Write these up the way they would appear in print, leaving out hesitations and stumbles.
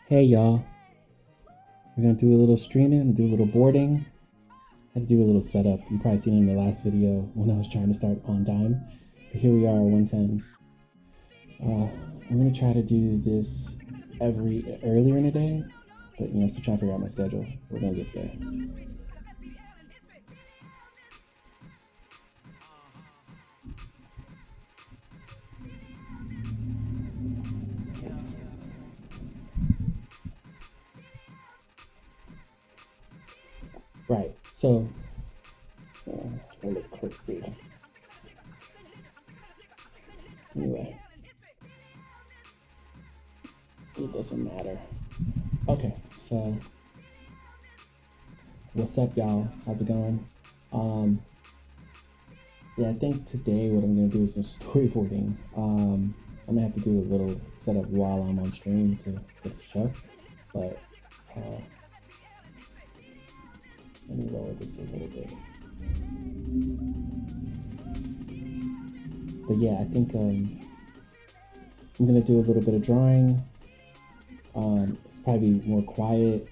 Hey y'all, we're gonna do a little streaming, do a little boarding. Had to do a little setup. You probably seen it in the last video when I was trying to start on time. But here we are, 110. I'm gonna try to do this earlier in the day, but still trying to figure out my schedule. We're gonna get there. Right. So, a little quick. Anyway, it doesn't matter. Okay, so what's up, y'all? How's it going? Yeah, I think today what I'm gonna do is some storyboarding. I'm gonna have to do a little setup while I'm on stream to get the show, but let me lower this a little bit. But yeah, I think I'm gonna do a little bit of drawing. It's probably more quiet.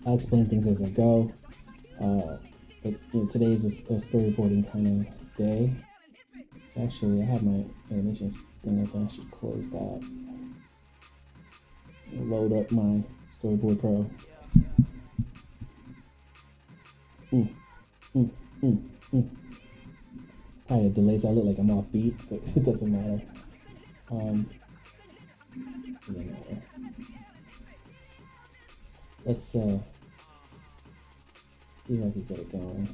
I'll explain things as I go. But today is a storyboarding kind of day. So actually, I have my animations thing open. I should close that. Load up my Storyboard Pro. Probably a delay, so I look like I'm off beat, but it doesn't matter. It doesn't matter. Let's see if I can get it going.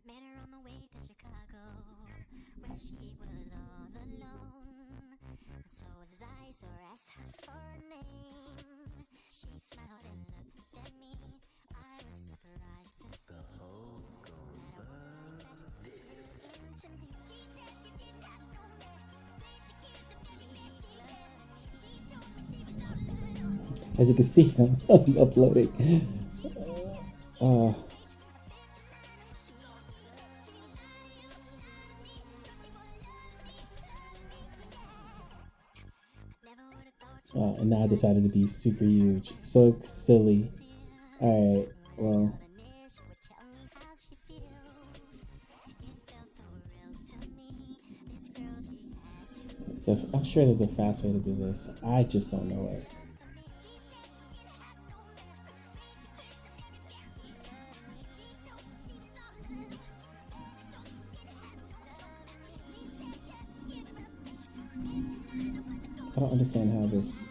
Met her on the way to Chicago, where she was all alone. So as I asked her for a name, she smiled and looked at me. I was surprised to see that a woman like that was really into me. She said she did not know me, played the game to be. She told me she was all alone. As you can see, I'm uploading. And now I decided to be super huge. So silly. Alright, well. So I'm sure there's a fast way to do this. I just don't know it. I don't understand how this.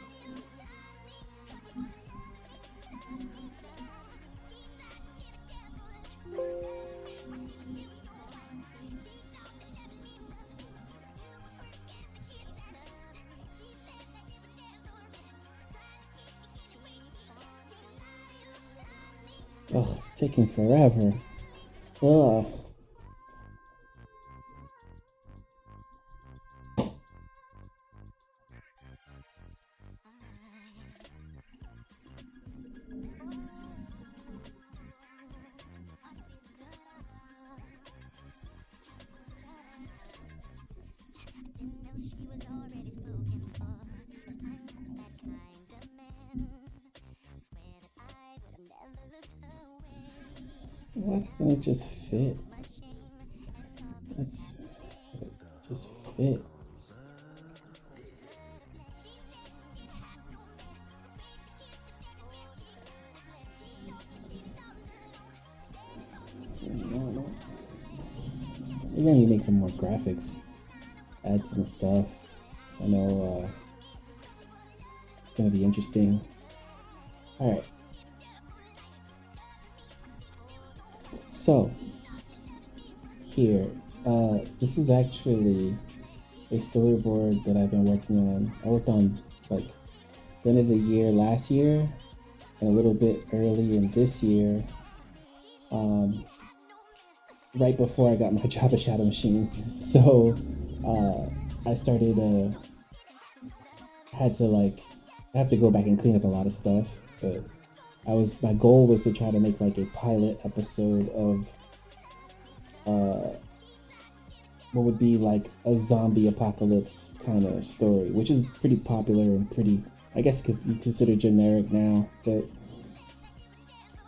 Oh, it's taking forever. Ugh. Why doesn't it just fit? Let's just fit. Maybe I need to make some more graphics, add some stuff. I know it's gonna be interesting. All right. So here, this is actually a storyboard that I've been working on. I worked on like the end of the year last year and a little bit early in this year, um, right before I got my job at Shadow Machine. So I started, had to like, I have to go back and clean up a lot of stuff, but my goal was to try to make like a pilot episode of what would be like a zombie apocalypse kind of story, which is pretty popular and pretty, I guess, could be considered generic now. But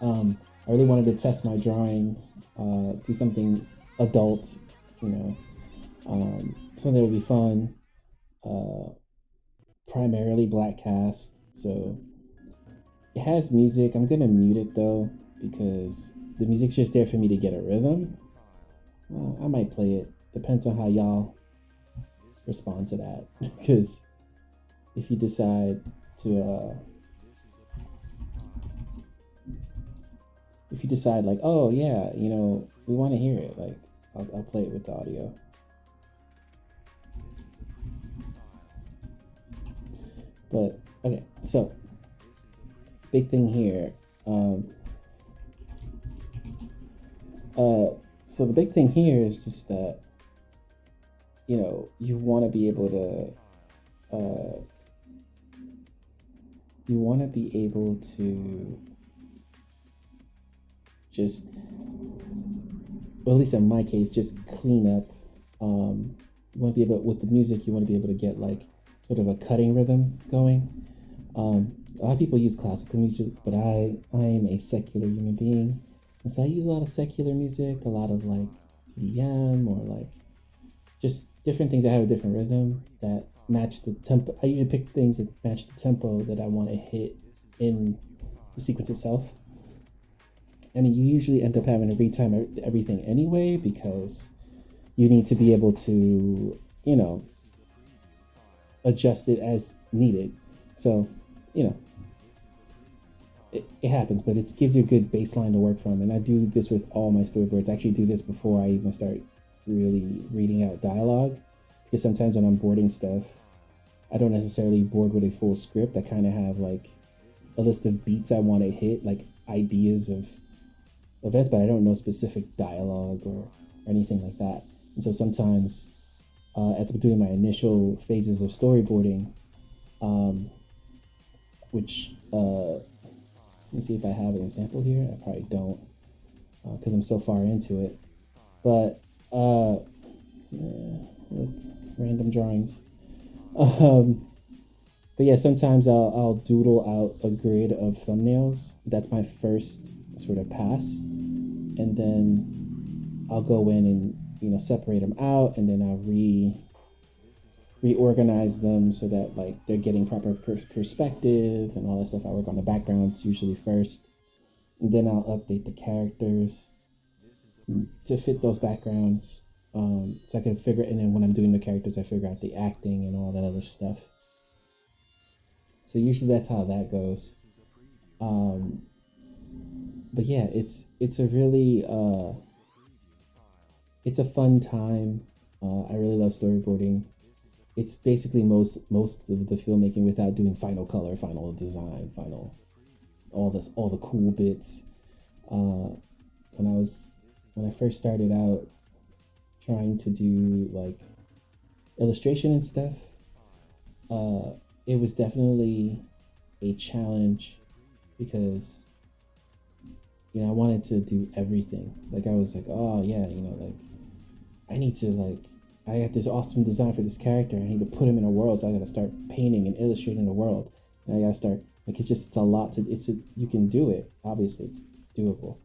I really wanted to test my drawing, do something adult, you know, something that would be fun. Primarily black cast, so it has music. I'm gonna mute it though because the music's just there for me to get a rhythm. I might play it. Depends on how y'all respond to that. Because if you decide to, like, oh yeah, you know, we want to hear it, like, I'll play it with the audio. But okay, so big thing here. So the big thing here is just that, you know, you want to be able to just, well, at least in my case, just clean up. You want to be able, with the music, you want to be able to get like sort of a cutting rhythm going. A lot of people use classical music, but I am a secular human being. And so I use a lot of secular music, a lot of like EDM or like just different things that have a different rhythm that match the tempo. I usually pick things that match the tempo that I want to hit in the sequence itself. I mean, you usually end up having to retime everything anyway because you need to be able to, you know, adjust it as needed. So, you know, it happens, but it gives you a good baseline to work from. And I do this with all my storyboards. I actually do this before I even start really reading out dialogue, because sometimes when I'm boarding stuff, I don't necessarily board with a full script. I kind of have like a list of beats I want to hit, like ideas of events, but I don't know specific dialogue or anything like that. And so sometimes, as I'm doing my initial phases of storyboarding, which let me see if I have an example here. I probably don't, because I'm so far into it. But random drawings. But yeah, sometimes I'll doodle out a grid of thumbnails. That's my first sort of pass, and then I'll go in and, you know, separate them out, and then I'll reorganize them so that like they're getting proper perspective and all that stuff. I work on the backgrounds usually first, and then I'll update the characters to fit those backgrounds, so I can figure. And then when I'm doing the characters, I figure out the acting and all that other stuff. So usually that's how that goes. But yeah, it's a really it's a fun time. I really love storyboarding. It's basically most of the filmmaking without doing final color, final design, final all the cool bits. When I first started out trying to do like illustration and stuff, it was definitely a challenge because, you know, I wanted to do everything. Like I was like, oh yeah, you know, like I need to, like, I got this awesome design for this character. I need to put him in a world, so I got to start painting and illustrating the world. And I got to start, like, it's a lot to, you can do it. Obviously, it's doable,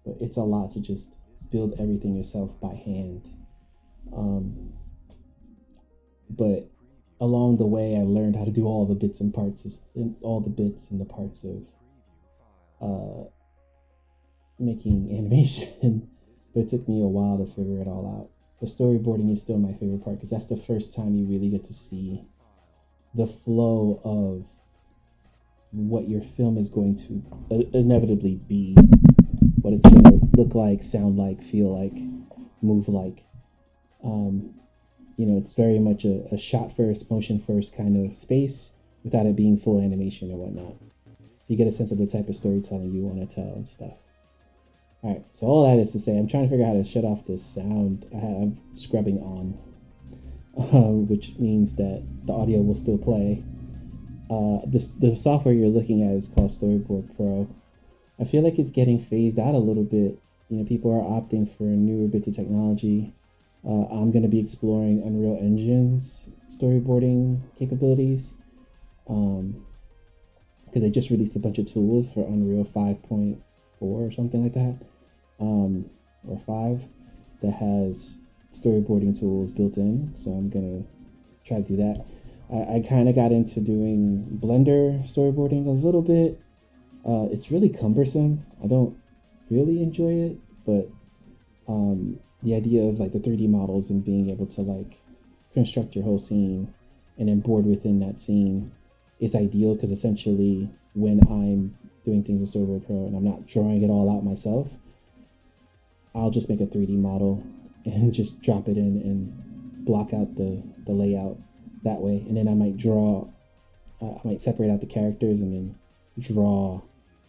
but it's a lot to just build everything yourself by hand. But along the way, I learned how to do all the bits and parts, and all the bits and the parts of making animation. But it took me a while to figure it all out. But storyboarding is still my favorite part because that's the first time you really get to see the flow of what your film is going to inevitably be. what it's going to look like, sound like, feel like, move like. Um, it's very much a shot first, motion first kind of space without it being full animation or whatnot. You get a sense of the type of storytelling you want to tell and stuff. All right, so all that is to say, I'm trying to figure out how to shut off this sound. I'm scrubbing on, which means that the audio will still play. The software you're looking at is called Storyboard Pro. I feel like it's getting phased out a little bit. People are opting for newer bits of technology. I'm going to be exploring Unreal Engine's storyboarding capabilities because they just released a bunch of tools for Unreal 5.4 or something like that, or 5, that has storyboarding tools built in. So I'm going to try to do that. I kind of got into doing Blender storyboarding a little bit. It's really cumbersome. I don't really enjoy it, but the idea of like the 3D models and being able to like construct your whole scene and then board within that scene is ideal, because essentially when I'm doing things in Storyboard Pro and I'm not drawing it all out myself, I'll just make a 3D model and just drop it in and block out the layout that way. And then I might I might separate out the characters and then draw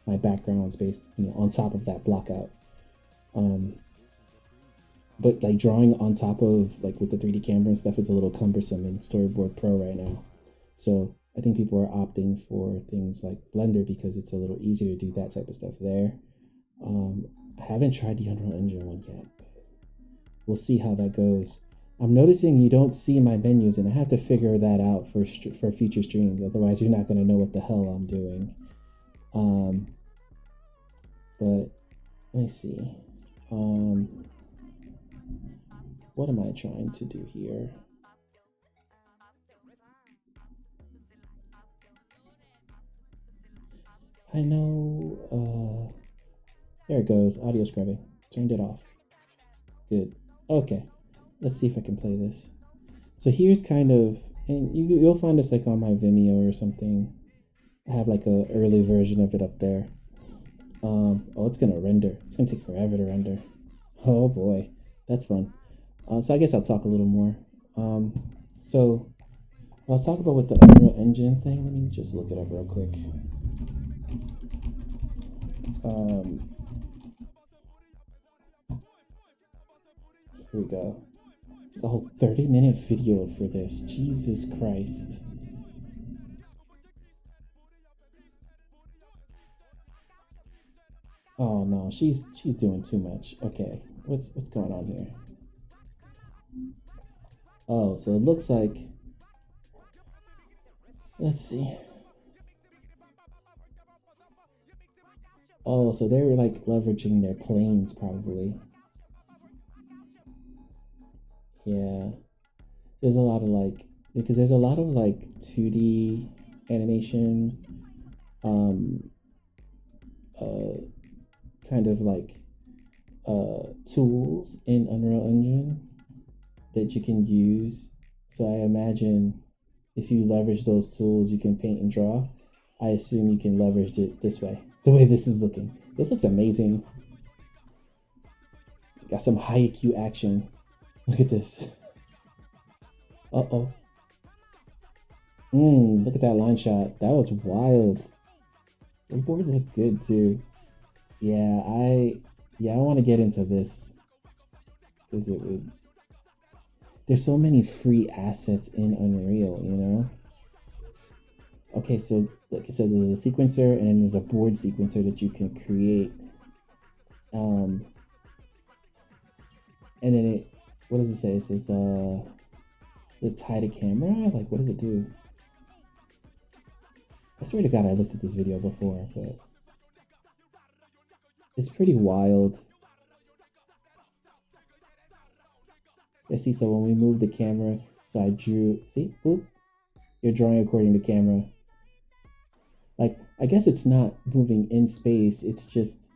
my backgrounds based, on top of that block out. But like drawing on top of like with the 3D camera and stuff is a little cumbersome in Storyboard Pro right now. So I think people are opting for things like Blender because it's a little easier to do that type of stuff there. I haven't tried the Unreal Engine one yet, but we'll see how that goes. I'm noticing you don't see my menus, and I have to figure that out for future streams. Otherwise, you're not going to know what the hell I'm doing. But let me see. What am I trying to do here? I know, there it goes, audio scrubbing. Turned it off. Good. Okay, let's see if I can play this. So here's kind of, and you'll find this like on my Vimeo or something. I have like a early version of it up there. Oh, it's gonna render. It's gonna take forever to render. Oh boy, that's fun. So I guess I'll talk a little more. So I'll talk about what the Unreal Engine thing. Let me just look it up real quick. Here we go. It's a whole 30-minute video for this. Jesus Christ. Oh no, she's doing too much. Okay, what's going on here? Oh, so it looks like, let's see. Oh, so they were like leveraging their planes probably. Yeah. There's a lot of like, because there's a lot of like 2D animation, kind of like tools in Unreal Engine that you can use. So I imagine if you leverage those tools, you can paint and draw. I assume you can leverage it this way, the way this is looking. This looks amazing. Got some high EQ action. Look at this. Uh-oh. Look at that line shot. That was wild. Those boards look good too. Yeah, I want to get into this because it would. There's so many free assets in Unreal, Okay, so like it says, there's a sequencer and then there's a board sequencer that you can create. And then what does it say? It says it's tie to camera. Like, what does it do? I swear to God, I looked at this video before, but it's pretty wild. I see. So when we move the camera, so I drew. See, oop, you're drawing according to camera. Like, I guess it's not moving in space. It's just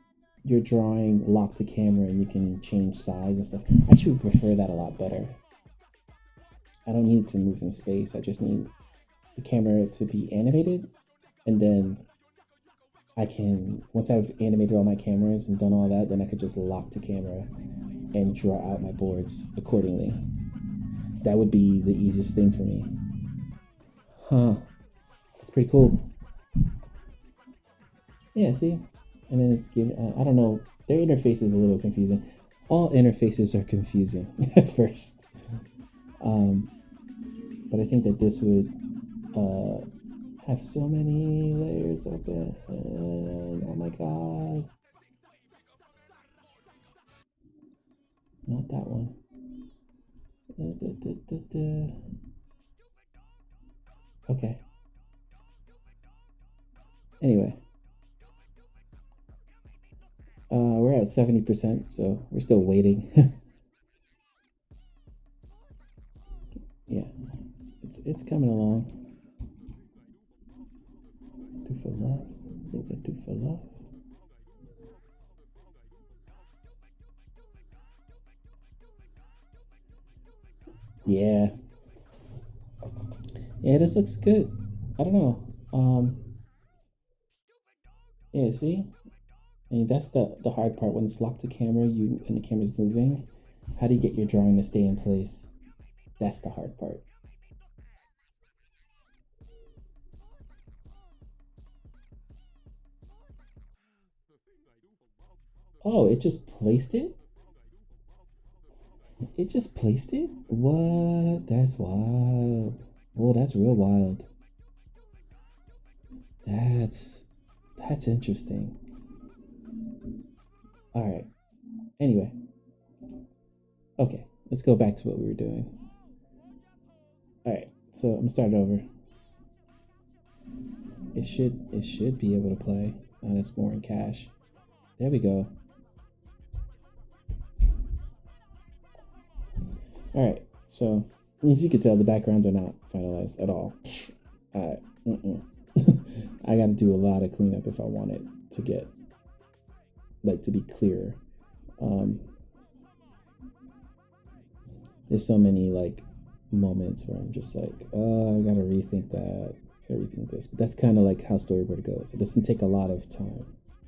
you're drawing locked to camera, and you can change size and stuff. I actually prefer that a lot better. I don't need to move in space. I just need the camera to be animated, and then I can, once I've animated all my cameras and done all that, then I could just lock to camera and draw out my boards accordingly. That would be the easiest thing for me. Huh. That's pretty cool. Yeah, see? And then it's giving, I don't know, their interface is a little confusing. All interfaces are confusing at first. But I think that this would have so many layers open. Oh my god. Not that one. Okay. Anyway. We're at 70%, so we're still waiting. Yeah. It's coming along. Do for love. Things I do for love. Yeah. Yeah, this looks good. I don't know. Yeah, see? I mean, that's the hard part when it's locked to camera, you and the camera's moving. How do you get your drawing to stay in place? That's the hard part. Oh, it just placed it? It just placed it? What? That's wild. Oh, that's real wild. That's that's interesting. All right. Anyway, okay. Let's go back to what we were doing. All right. So I'm gonna start over. It should be able to play. Oh, that's more in cache. There we go. All right. So as you can tell, the backgrounds are not finalized at all. All right. I got to do a lot of cleanup if I want it to get like to be clearer. There's so many like moments where I'm just like, oh, I gotta rethink that, gotta rethink this. But that's kind of like how storyboard goes. It doesn't take a lot of time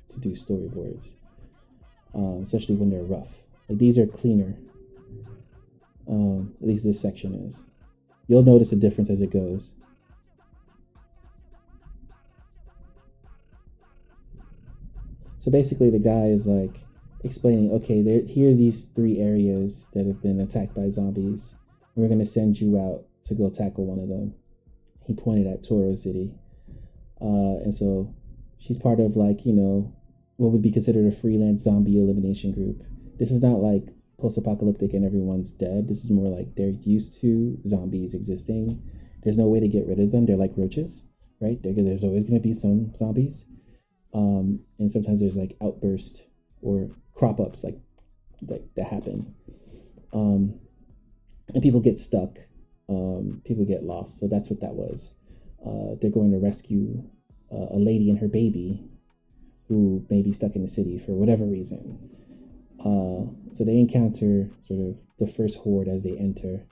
to do storyboards, especially when they're rough. Like these are cleaner. At least this section is. You'll notice a difference as it goes. So basically, the guy is like explaining, okay, here's these 3 areas that have been attacked by zombies. We're gonna send you out to go tackle one of them. He pointed at Toro City, and so she's part of like what would be considered a freelance zombie elimination group. This is not like post-apocalyptic and everyone's dead. This is more like they're used to zombies existing. There's no way to get rid of them. They're like roaches, right? There's always going to be some zombies, and sometimes there's like outbursts or crop ups like that happen, and people get stuck. People get lost. So that's what that was. They're going to rescue a lady and her baby who may be stuck in the city for whatever reason. So they encounter sort of the first horde as they enter.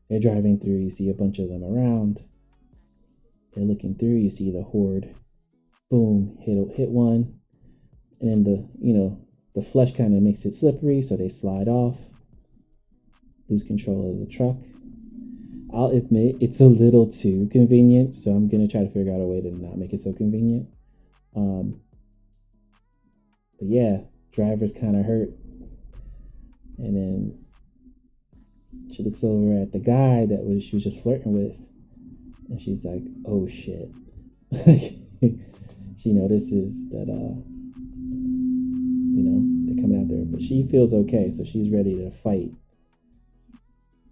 They're driving through, you see a bunch of them around. They're looking through, you see the horde. Boom, hit one. And then the flesh kind of makes it slippery, so they slide off. Lose control of the truck. I'll admit it's a little too convenient, so I'm gonna try to figure out a way to not make it so convenient. But yeah, driver's kind of hurt, and then she looks over at the guy she was just flirting with, and she's like, "Oh shit!" She notices that they're coming after her, but she feels okay, so she's ready to fight.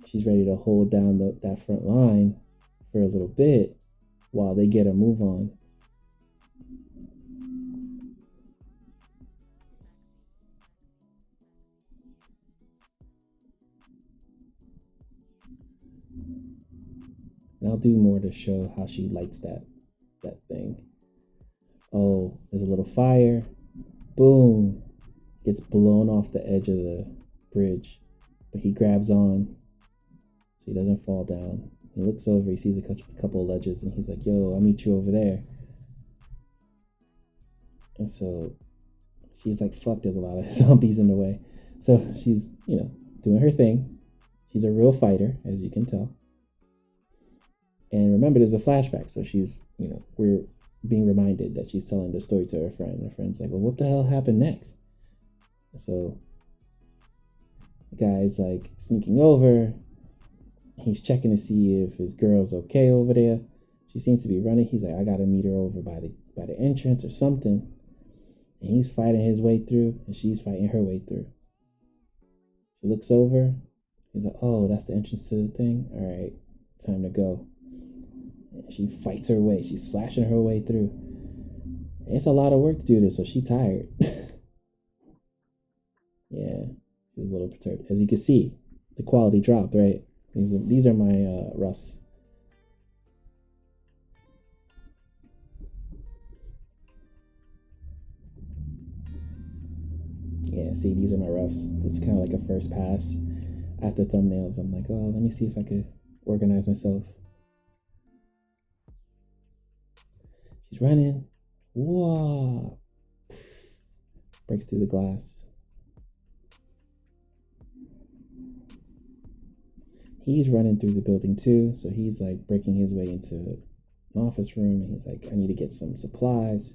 She's ready to hold down that front line for a little bit while they get a move on. And I'll do more to show how she likes that thing. Oh, there's a little fire. Boom. Gets blown off the edge of the bridge. But he grabs on so he doesn't fall down. He looks over, he sees a couple of ledges, and he's like, yo, I'll meet you over there. And so she's like, fuck, there's a lot of zombies in the way. So she's, doing her thing. She's a real fighter, as you can tell. And remember, there's a flashback. So she's, we're being reminded that she's telling the story to her friend. Her friend's like, well, what the hell happened next? So the guy's like sneaking over. He's checking to see if his girl's okay over there. She seems to be running. He's like, I gotta meet her over by the entrance or something. And he's fighting his way through, and she's fighting her way through. She looks over. He's like, oh, that's the entrance to the thing? All right, time to go. And she fights her way. She's slashing her way through. And it's a lot of work to do this, so she's tired. Yeah, she's a little perturbed. As you can see, the quality dropped, right? These are my roughs. Yeah, see, these are my roughs. It's kind of like a first pass. After thumbnails, I'm like, oh, let me see if I could organize myself. She's running. Whoa. Breaks through the glass. He's running through the building too, so he's like breaking his way into an office room, and he's like, I need to get some supplies.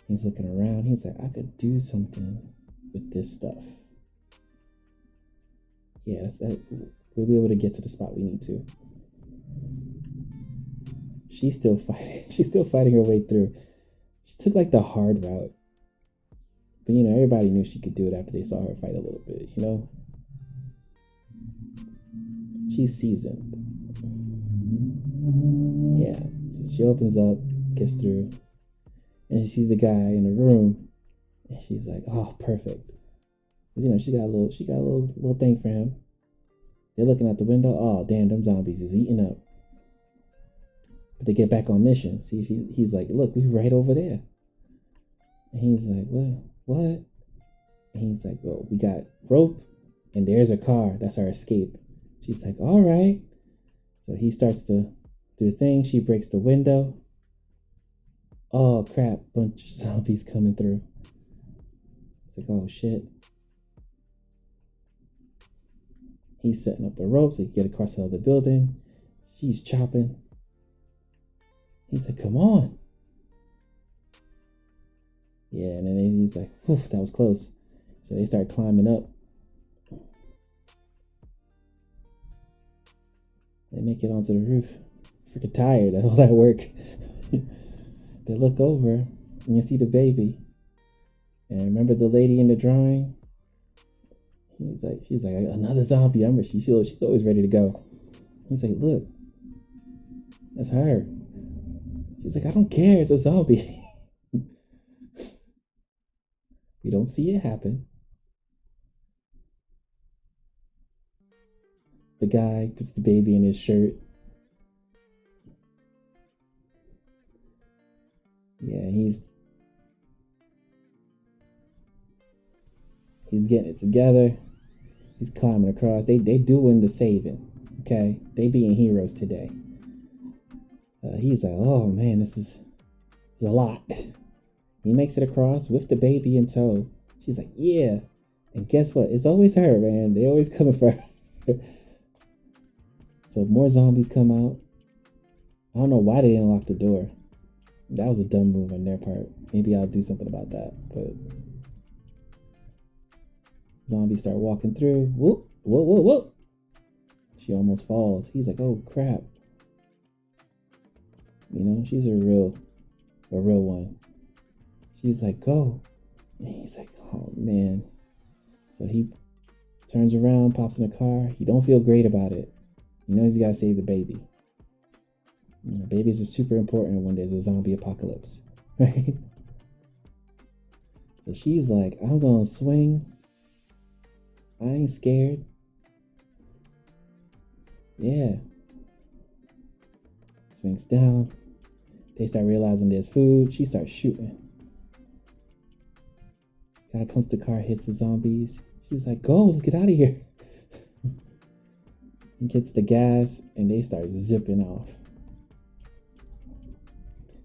He's looking around. He's like, I could do something with this stuff. Yeah, we'll be able to get to the spot we need to. She's still fighting. She's still fighting her way through. She took like the hard route. But everybody knew she could do it after they saw her fight a little bit, She's seasoned. Yeah. So she opens up, gets through, and she sees the guy in the room, and she's like, "Oh, perfect." She got a little thing for him. They're looking out the window. Oh, damn, them zombies is eating up. But they get back on mission. See, he's like, "Look, we right over there." And he's like, "Well, what?" And he's like, "Well, we got rope, and there's a car. That's our escape." She's like, all right. So he starts to do the thing. She breaks the window. Oh, crap. Bunch of zombies coming through. It's like, oh, shit. He's setting up the rope so he can get across the other building. She's chopping. He's like, come on. Yeah, and then he's like, whew, that was close. So they start climbing up. They make it onto the roof. Freaking tired of all that work. They look over and you see the baby. And remember the lady in the drawing? She's like another zombie. She's always ready to go. He's like, look, that's her. She's like, I don't care. It's a zombie. We don't see it happen. The guy puts the baby in his shirt. Yeah, he's getting it together. He's climbing across. They doing the saving. Okay, they being heroes today. He's like, oh man, this is a lot. He makes it across with the baby in tow. She's like, yeah. And guess what? It's always her, man. They always coming for her. So more zombies come out. I don't know why they didn't lock the door. That was a dumb move on their part. Maybe I'll do something about that. But zombies start walking through. Whoop, whoop, whoop, whoop. She almost falls. He's like, oh crap. She's a real one. She's like, go. And he's like, oh man. So he turns around, pops in the car. He don't feel great about it. He's got to save the baby. Babies are super important when there's a zombie apocalypse, right? So she's like, I'm going to swing. I ain't scared. Yeah. Swings down. They start realizing there's food. She starts shooting. Guy comes to the car, hits the zombies. She's like, go, let's get out of here. He gets the gas, and they start zipping off.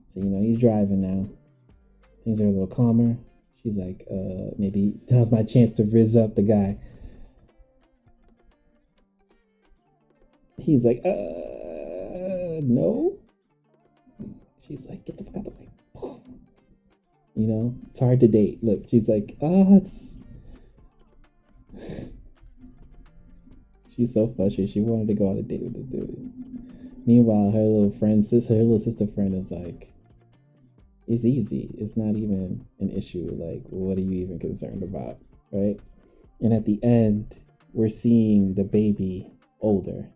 So, he's driving now. Things are a little calmer. She's like, maybe that was my chance to rizz up the guy. He's like, no. She's like, get the fuck out of the way. You know, it's hard to date. Look, she's like, it's. She's so frustrated. She wanted to go on a date with the dude. Meanwhile, her little sister friend is like, it's easy. It's not even an issue. Like, what are you even concerned about? Right? And at the end, we're seeing the baby older,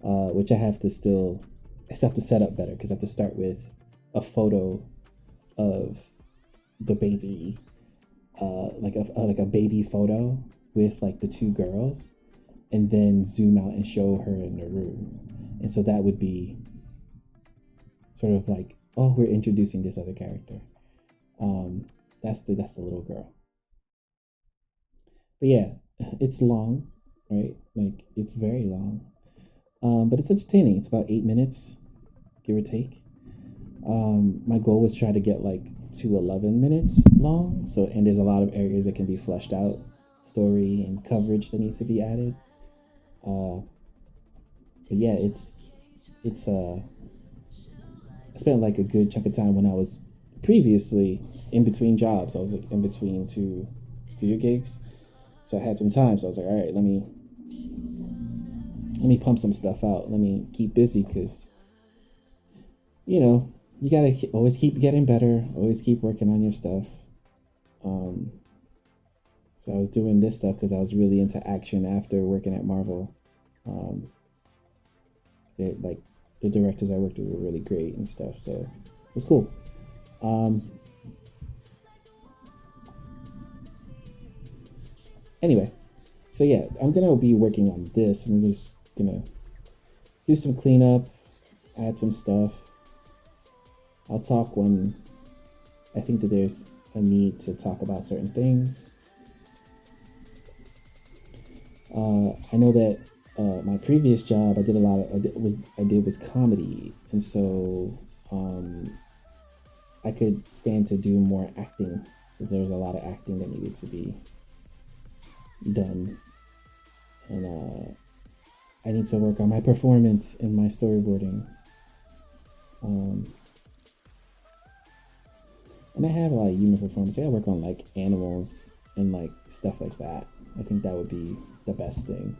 which I still have to set up better because I have to start with a photo of the baby, like a baby photo with like the two girls, and then zoom out and show her in the room. And so that would be sort of like, oh, we're introducing this other character. That's the little girl. But yeah, it's long, right? Like it's very long, but it's entertaining. It's about 8 minutes, give or take. My goal was try to get like to 11 minutes long. So, and there's a lot of areas that can be fleshed out, story and coverage that needs to be added. But yeah, it's I spent like a good chunk of time when I was previously in between jobs. I was like in between two studio gigs, so I had some time. So I was like, all right, let me pump some stuff out. Let me keep busy because you know you gotta always keep getting better. Always keep working on your stuff. So I was doing this stuff because I was really into action after working at Marvel. Like the directors I worked with were really great and stuff, so it was cool. Anyway, so yeah, I'm gonna be working on this. I'm just gonna do some cleanup, add some stuff. I'll talk when I think that there's a need to talk about certain things. I know that my previous job, I did was comedy, and so I could stand to do more acting because there was a lot of acting that needed to be done, and I need to work on my performance and my storyboarding. And I have a lot of human performance. I gotta work on like animals and like stuff like that. I think that would be the best thing.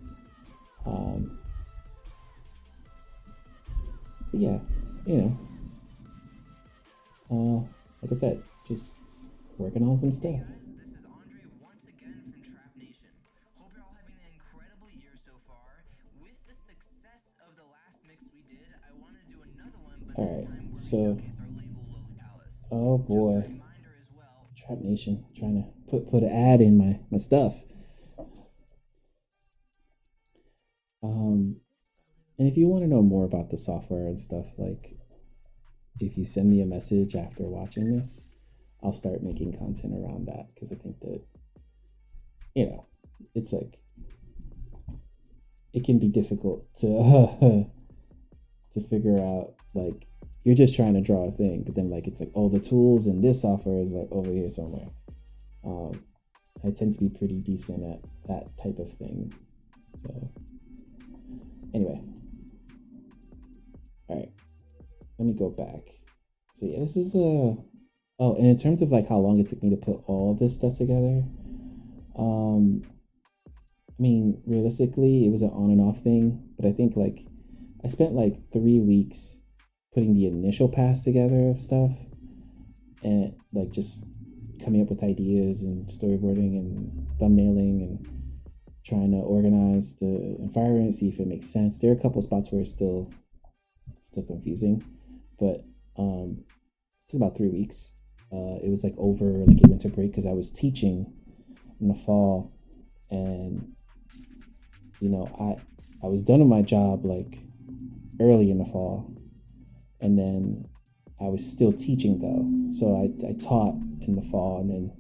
But yeah, you know, like I said, just working on some stuff. Hey guys, this is Andre once again from Trap Nation. Hope you're all having an incredible year so far. With the success of the last mix we did, I want to do another one, but All this right, time we're so going to showcase our label Lowly Palace. oh Just a boy, reminder as well. Trap Nation trying to put an ad in my stuff. And if you want to know more about the software and stuff, like if you send me a message after watching this, I'll start making content around that because I think that, you know, it's like it can be difficult to to figure out, like you're just trying to draw a thing, but then like it's like, oh, the tools in this software is like over here somewhere. I tend to be pretty decent at that type of thing. So anyway, all right, let me go back. So yeah, this is oh, and in terms of like how long it took me to put all this stuff together, I mean, realistically, it was an on and off thing, but I think like I spent like 3 weeks putting the initial pass together of stuff and like just coming up with ideas and storyboarding and thumbnailing and trying to organize the environment, see if it makes sense. There are a couple of spots where it's still confusing, but it took about 3 weeks. It was like over like a winter break because I was teaching in the fall, and you know I was done with my job like early in the fall, and then I was still teaching though. So I taught in the fall, and then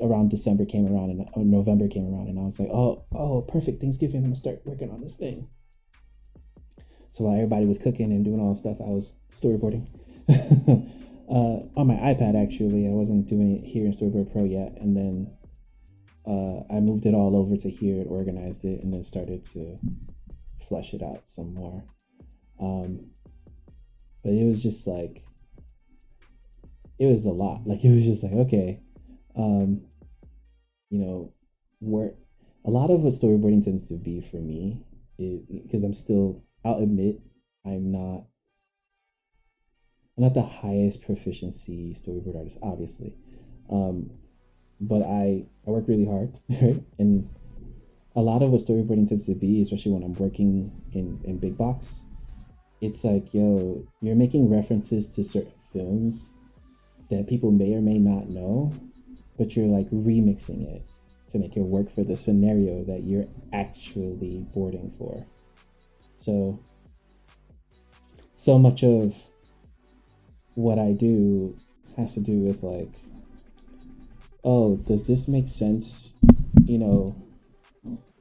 around December came around and November came around, and I was like, oh, perfect, Thanksgiving, I'm gonna start working on this thing. So while everybody was cooking and doing all this stuff, I was storyboarding. On my iPad, actually. I wasn't doing it here in Storyboard Pro yet, and then I moved it all over to here and organized it, and then started to flesh it out some more. But it was just like, it was a lot. Like, it was just like, okay, you know, where a lot of what storyboarding tends to be for me, because I'll admit, I'm not I'm not the highest proficiency storyboard artist, obviously, um, but I work really hard, right? And a lot of what storyboarding tends to be, especially when I'm working in big box, it's like, yo, you're making references to certain films that people may or may not know, but you're like remixing it to make it work for the scenario that you're actually boarding for. So, so much of what I do has to do with like, oh, does this make sense? You know,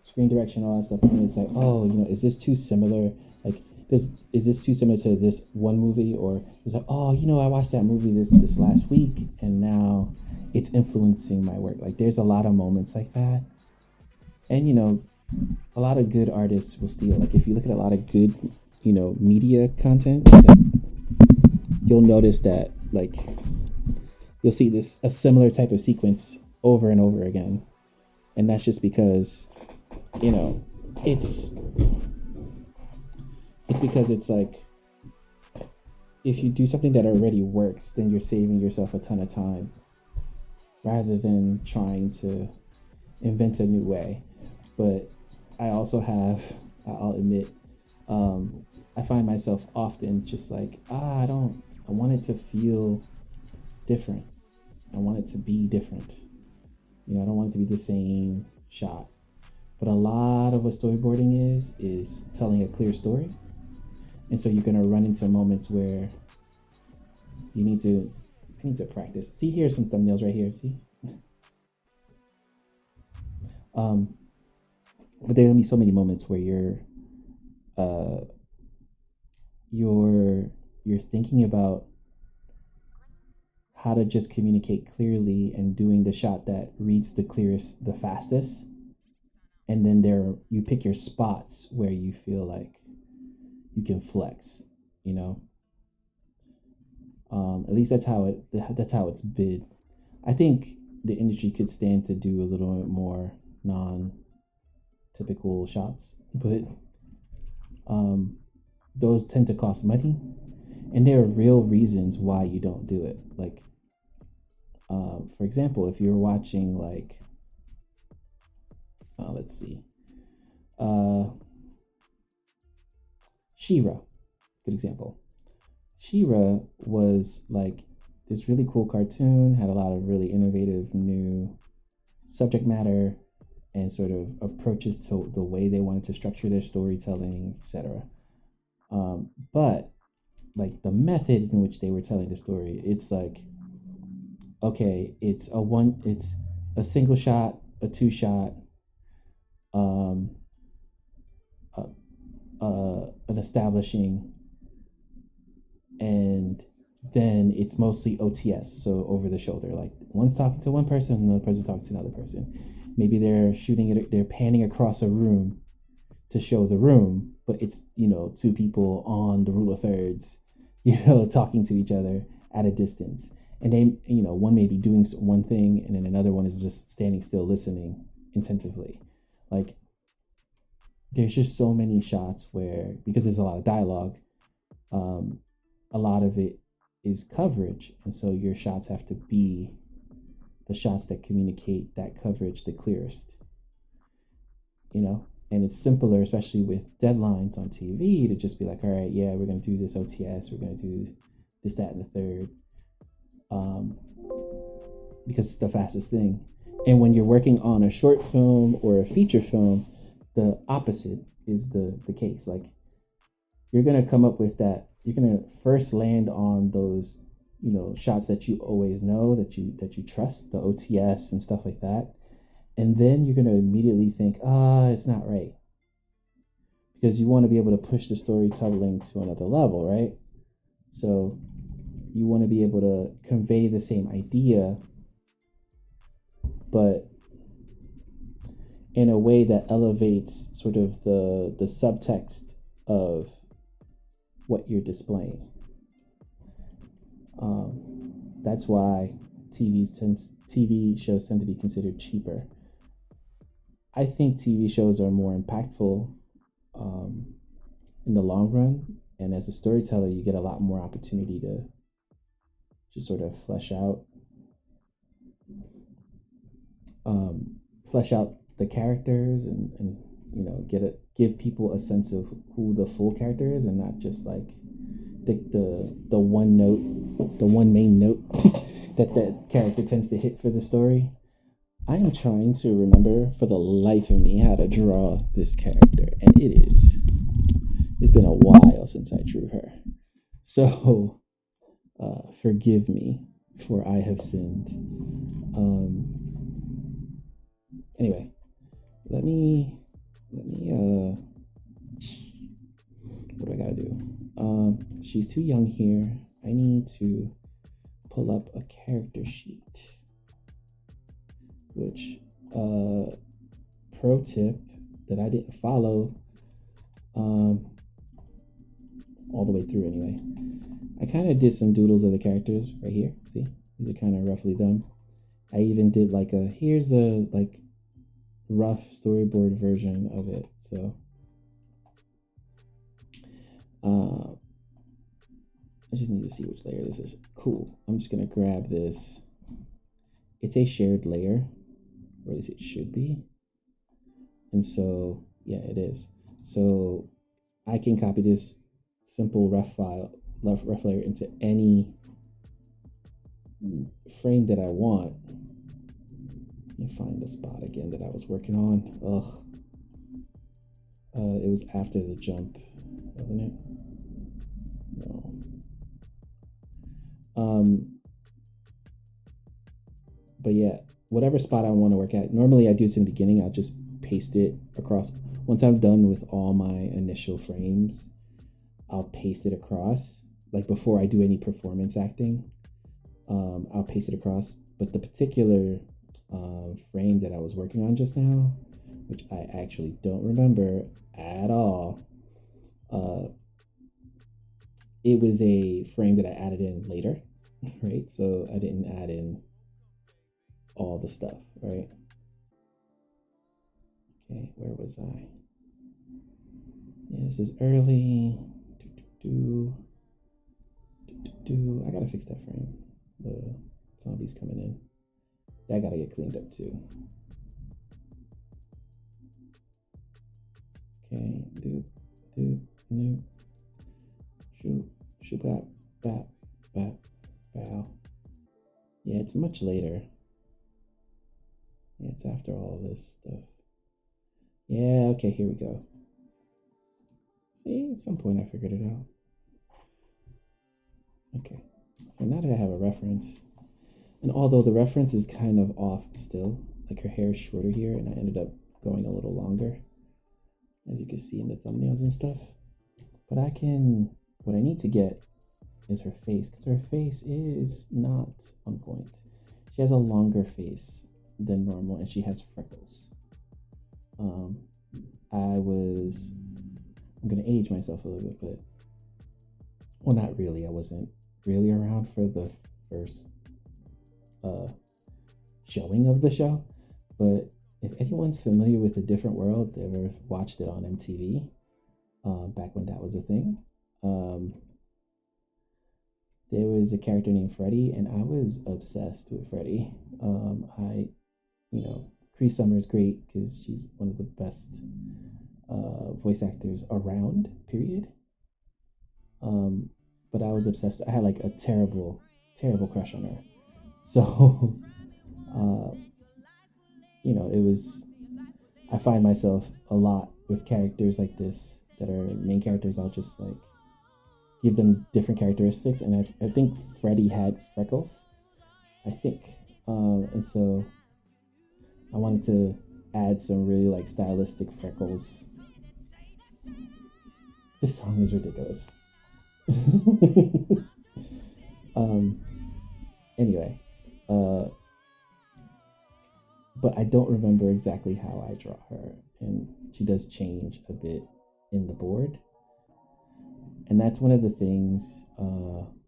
screen direction, all that stuff. And it's like, oh, is this too similar? Like, is this too similar to this one movie? Or it's like, oh, I watched that movie this last week, and now it's influencing my work. Like, there's a lot of moments like that, and a lot of good artists will steal. Like, if you look at a lot of good, media content, you'll notice that, like, you'll see a similar type of sequence over and over again, and that's just because it's because it's like, if you do something that already works, then you're saving yourself a ton of time rather than trying to invent a new way. But I also I'll admit, I find myself often just like, I want it to feel different. I want it to be different. I don't want it to be the same shot. But a lot of what storyboarding is telling a clear story. And so you're gonna run into moments where I need to practice. See, here's some thumbnails right here. See, but there are gonna be so many moments where you're thinking about how to just communicate clearly and doing the shot that reads the clearest, the fastest, and then you pick your spots where you feel like you can flex. At least that's how it's been. I think the industry could stand to do a little bit more non-typical shots, but those tend to cost money, and there are real reasons why you don't do it. Like, for example, if you're watching, like, let's see, She-Ra, good example. She-Ra was like this really cool cartoon, had a lot of really innovative new subject matter and sort of approaches to the way they wanted to structure their storytelling, etc. But like the method in which they were telling the story, it's like, okay, it's a single shot, a two shot, an establishing, and then it's mostly OTS, so over the shoulder. Like, one's talking to one person, and another person's talking to another person. Maybe they're panning across a room to show the room, but it's two people on the rule of thirds, talking to each other at a distance, and they one may be doing one thing, and then another one is just standing still listening attentively. Like, there's just so many shots where, because there's a lot of dialogue, a lot of it is coverage, and so your shots have to be the shots that communicate that coverage the clearest. And it's simpler, especially with deadlines on TV, to just be like, all right, yeah, we're going to do this OTS, we're going to do this, that, and the third, because it's the fastest thing. And when you're working on a short film or a feature film, the opposite is the case. Like, you're going to come up with that. You're going to first land on those, shots that you always know, that you trust, the OTS and stuff like that. And then you're going to immediately think, it's not right. Because you want to be able to push the storytelling to another level, right? So you want to be able to convey the same idea, but in a way that elevates sort of the subtext of what you're displaying. That's why TV shows tend to be considered cheaper. I think TV shows are more impactful in the long run, and as a storyteller, you get a lot more opportunity to just sort of flesh out the characters and give people a sense of who the full character is, and not just like the one main note that character tends to hit for the story. I am trying to remember for the life of me how to draw this character, and it's been a while since I drew her. So forgive me, for I have sinned. Anyway, let me what do I gotta do? She's too young here. I need to pull up a character sheet, which pro tip that I didn't follow all the way through anyway. I kind of did some doodles of the characters right here. See, these are kind of roughly them. I even did like here's a like rough storyboard version of it. So I just need to see which layer this is. Cool. I'm just gonna grab this. It's a shared layer, or at least it should be. And so yeah, it is. So I can copy this simple rough layer into any frame that I want. Let me find the spot again that I was working on. It was after the jump, wasn't it? No. But yeah, whatever spot I want to work at. Normally I do this in the beginning. I'll just paste it across. Once I'm done with all my initial frames, I'll paste it across. Like before I do any performance acting, I'll paste it across. But the particular frame that I was working on just now, which I actually don't remember at all, it was a frame that I added in later, right? So I didn't add in all the stuff, right? Okay, where was I? Yeah, this is early. I gotta fix that frame. The zombies coming in. That gotta get cleaned up too. Okay, no. Shoot, bap, bow. Yeah, it's much later. Yeah, it's after all of this stuff. Yeah, okay, here we go. See, at some point I figured it out. Okay, so now that I have a reference, and although the reference is kind of off still, like her hair is shorter here, and I ended up going a little longer, as you can see in the thumbnails and stuff. But what I need to get is her face, because her face is not on point. She has a longer face than normal, and she has freckles. I'm gonna age myself a little bit, but well, not really. I wasn't really around for the first showing of the show, but if anyone's familiar with A Different World, they ever watched it on MTV back when that was a thing, there was a character named Freddie, and I was obsessed with Freddie. Cree Summer is great because she's one of the best voice actors around, period. But I was obsessed. I had like a terrible crush on her. So, I find myself a lot with characters like this that are main characters. I'll just like give them different characteristics, and I think Freddie had freckles, I think, and so I wanted to add some really like stylistic freckles. This song is ridiculous. Um, anyway, uh, but I don't remember exactly how I draw her, and she does change a bit in the board. And that's one of the things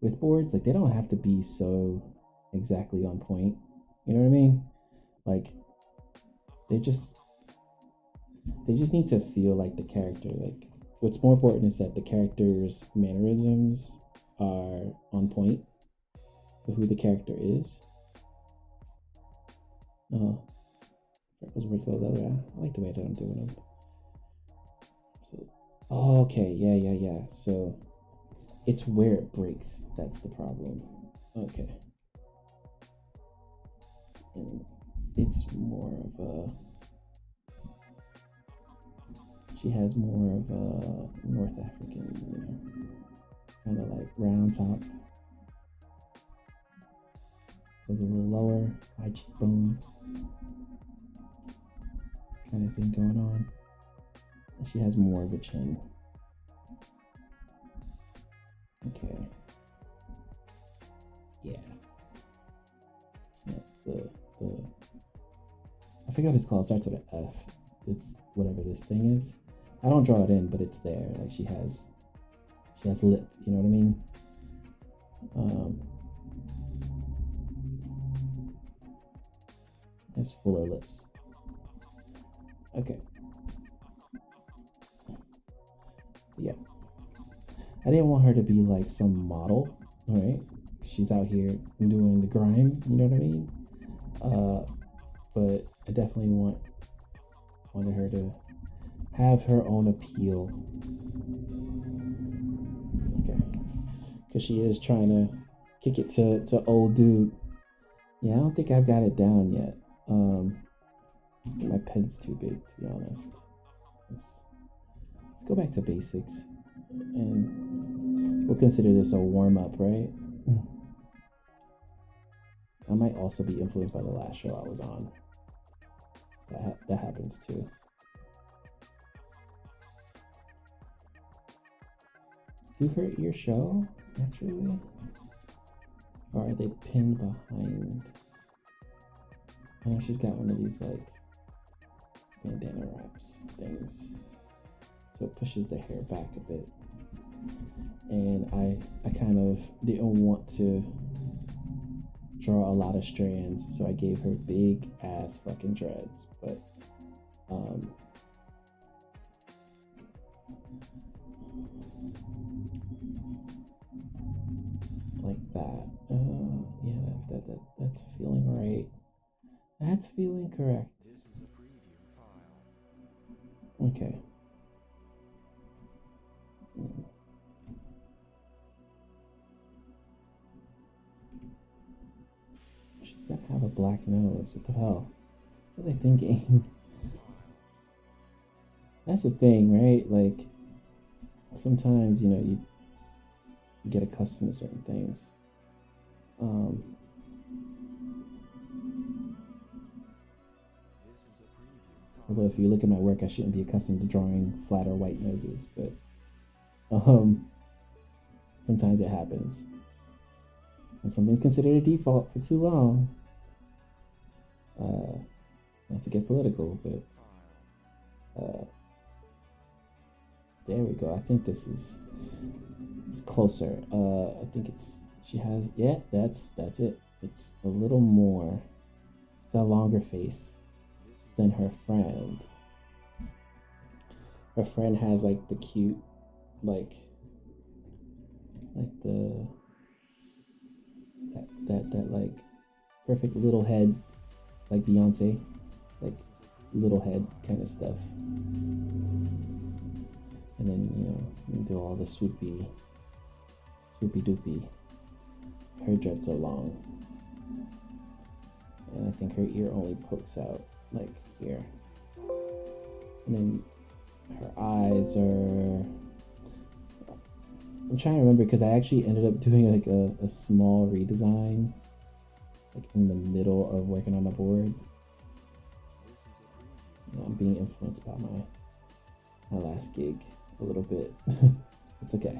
with boards, like they don't have to be so exactly on point. You know what I mean? Like they just they just need to feel like the character. Like what's more important is that the character's mannerisms are on point with who the character is. Freckles were the other way. I like the way that I'm doing them. So, oh, okay, yeah. So it's where it breaks that's the problem. Okay, and it's more of a. She has more of a North African, kind of like round top. Goes a little lower, high cheekbones, kind of thing going on. And she has more of a chin. Okay. Yeah. That's the I forgot what it's called. It starts with an F. It's whatever this thing is. I don't draw it in, but it's there. Like she has lip. You know what I mean? Has fuller lips. Okay. Yeah. I didn't want her to be like some model, all right? She's out here doing the grime, you know what I mean? But I definitely wanted her to have her own appeal. Okay. Because she is trying to kick it to old dude. Yeah, I don't think I've got it down yet. My pen's too big, to be honest. Let's go back to basics. And we'll consider this a warm-up, right? I might also be influenced by the last show I was on. So that happens too. Do her ears show, actually? Or are they pinned behind? Oh, she's got one of these, like, bandana wraps things. So it pushes the hair back a bit. And I kind of didn't want to draw a lot of strands, so I gave her big ass fucking dreads. But like that. Yeah, that's feeling right. That's feeling correct. This is a preview file. Okay. She's gonna have a black nose. What the hell? What was I thinking? That's the thing, right? Like, sometimes, you get accustomed to certain things. Although if you look at my work, I shouldn't be accustomed to drawing flat or white noses, but sometimes it happens. When something's considered a default for too long, not to get political, but there we go. I think this is closer. I think she has, yeah, that's it. It's a little more, she's got a longer face than her friend. Her friend has like the cute, like the that like perfect little head, like Beyonce, like little head kind of stuff. And then you do all the swoopy doopy. Her dreads are long, and I think her ear only pokes out like here. And then her eyes are, I'm trying to remember because I actually ended up doing like a small redesign like in the middle of working on the board. I'm being influenced by my last gig a little bit. It's okay.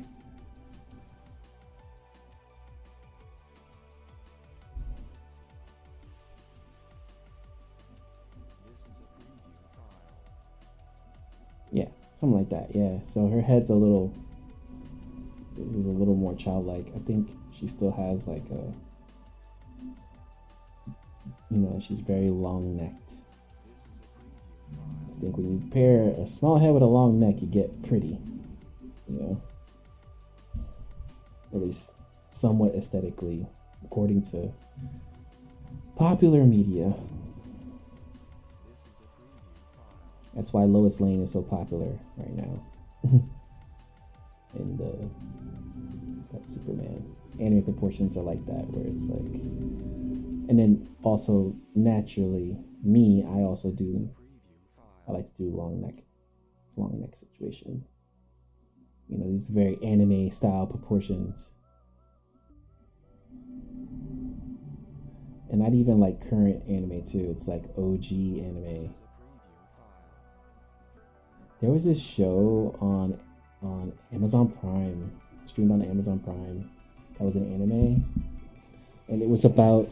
something like that. Yeah. So her head's a little. This is a little more childlike. I think she still has like a. She's very long necked. I think when you pair a small head with a long neck, you get pretty. At least somewhat aesthetically, according to popular media. That's why Lois Lane is so popular right now. And that Superman anime proportions are like that, where it's like, and then also naturally, I like to do long neck situation. These very anime style proportions. And not even like current anime too. It's like OG anime. There was this show on Amazon Prime, streamed on Amazon Prime, that was an anime, and it was about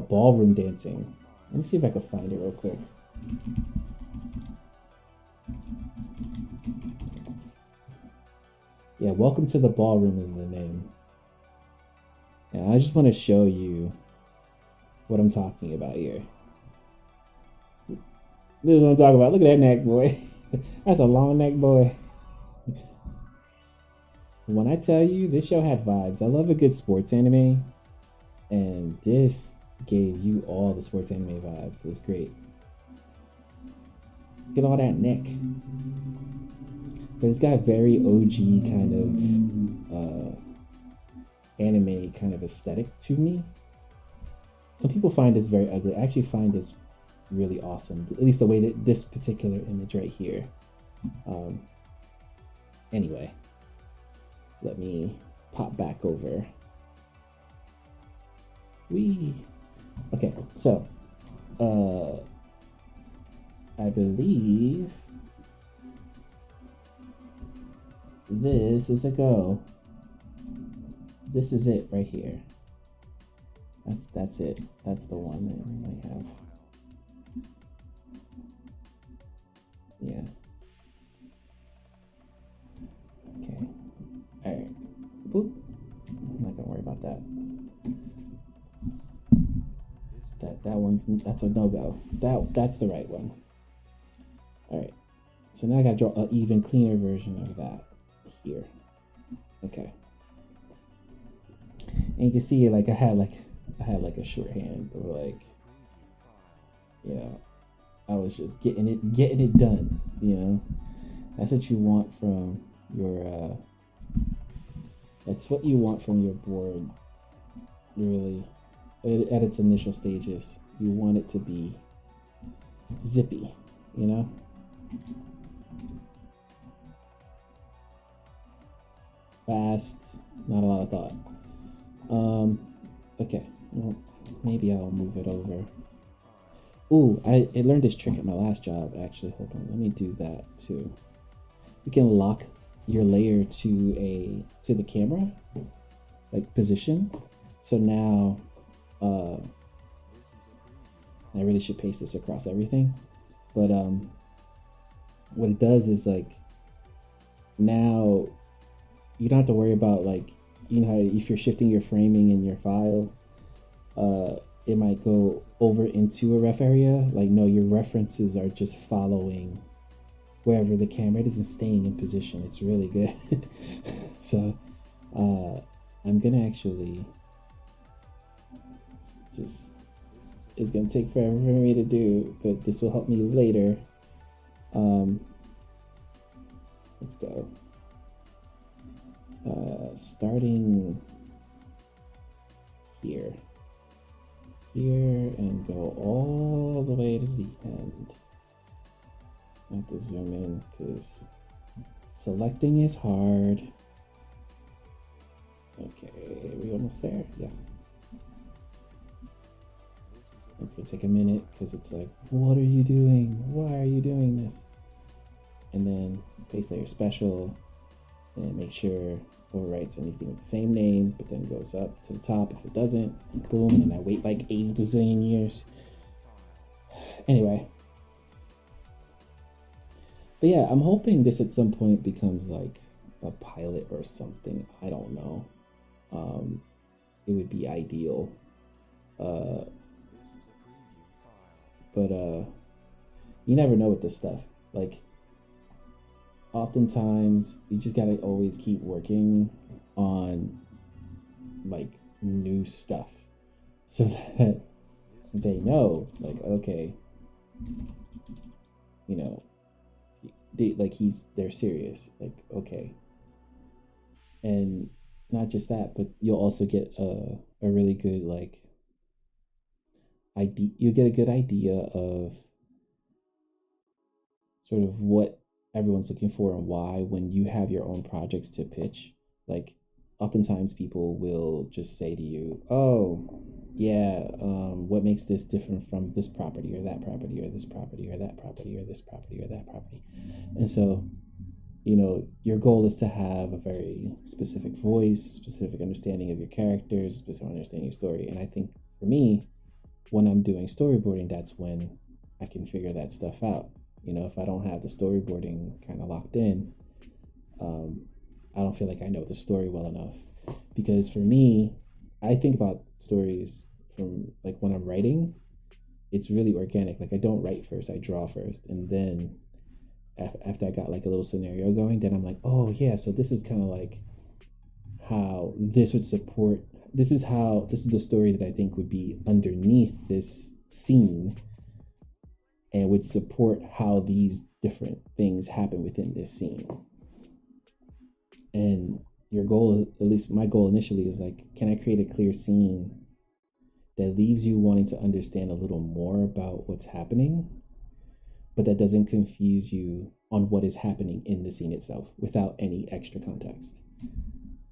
ballroom dancing. Let me see if I can find it real quick. Yeah, Welcome to the Ballroom is the name. And I just want to show you what I'm talking about here. This is what I'm talking about. Look at that neck, boy. That's a long neck, boy. When I tell you, this show had vibes. I love a good sports anime, and this gave you all the sports anime vibes. It was great. Look at all that neck. But it's got very OG kind of anime kind of aesthetic to me. Some people find this very ugly. I actually find this really awesome. At least the way that this particular image right here. Anyway, let me pop back over. Okay, so I believe this is a go. This is it right here. That's it. That's the one that we might have. Yeah. Okay. All right. Boop. I'm not gonna worry about that. That's a no-go. That's the right one. All right. So now I gotta draw an even cleaner version of that here. Okay. And you can see like I had like a shorthand, or like, I was just getting it done. That's what you want from your that's what you want from your board, really. At its initial stages, you want it to be zippy, fast, not a lot of thought. Okay, well, maybe I'll move it over. Ooh, I learned this trick at my last job, actually. Hold on, let me do that too. You can lock your layer to the camera, like position. So now, I really should paste this across everything. But what it does is like, now you don't have to worry about like, how if you're shifting your framing in your file, it might go over into a ref area. Like, no, your references are just following wherever the camera isn't staying in position. It's really good. So I'm gonna actually it's gonna take forever for me to do, but this will help me later. Let's go. Starting here, and go all the way to the end. I have to zoom in because selecting is hard. Okay, are we almost there? Yeah. It's gonna take a minute because it's like, what are you doing? Why are you doing this? And then paste layer special, and make sure overwrites anything with the same name, but then goes up to the top. If it doesn't, boom, and I wait like 80 bazillion years. Anyway, But yeah, I'm hoping this at some point becomes like a pilot or something. I don't know. Um, it would be ideal. Uh, This is a preview file. but you never know with this stuff. Like, oftentimes, you just gotta always keep working on like new stuff so that they know, like, okay, you know, they're serious. Like, okay, and not just that, but you'll also get a really good like idea. You get a good idea of sort of what everyone's looking for and why when you have your own projects to pitch. Like, oftentimes people will just say to you, "Oh, yeah, what makes this different from this property or that property or this property or that property or this property or that property?" And so, your goal is to have a very specific voice, specific understanding of your characters, specific understanding of your story. And I think for me, when I'm doing storyboarding, that's when I can figure that stuff out. If I don't have the storyboarding kind of locked in, um, I don't feel like I know the story well enough. Because for me, I think about stories from like when I'm writing, it's really organic. Like, I don't write first, I draw first. And then after I got like a little scenario going, then I'm like, oh yeah, so this is kind of like how this would support. This is the story that I think would be underneath this scene and would support how these different things happen within this scene. And your goal, at least my goal initially, is like, can I create a clear scene that leaves you wanting to understand a little more about what's happening, but that doesn't confuse you on what is happening in the scene itself without any extra context.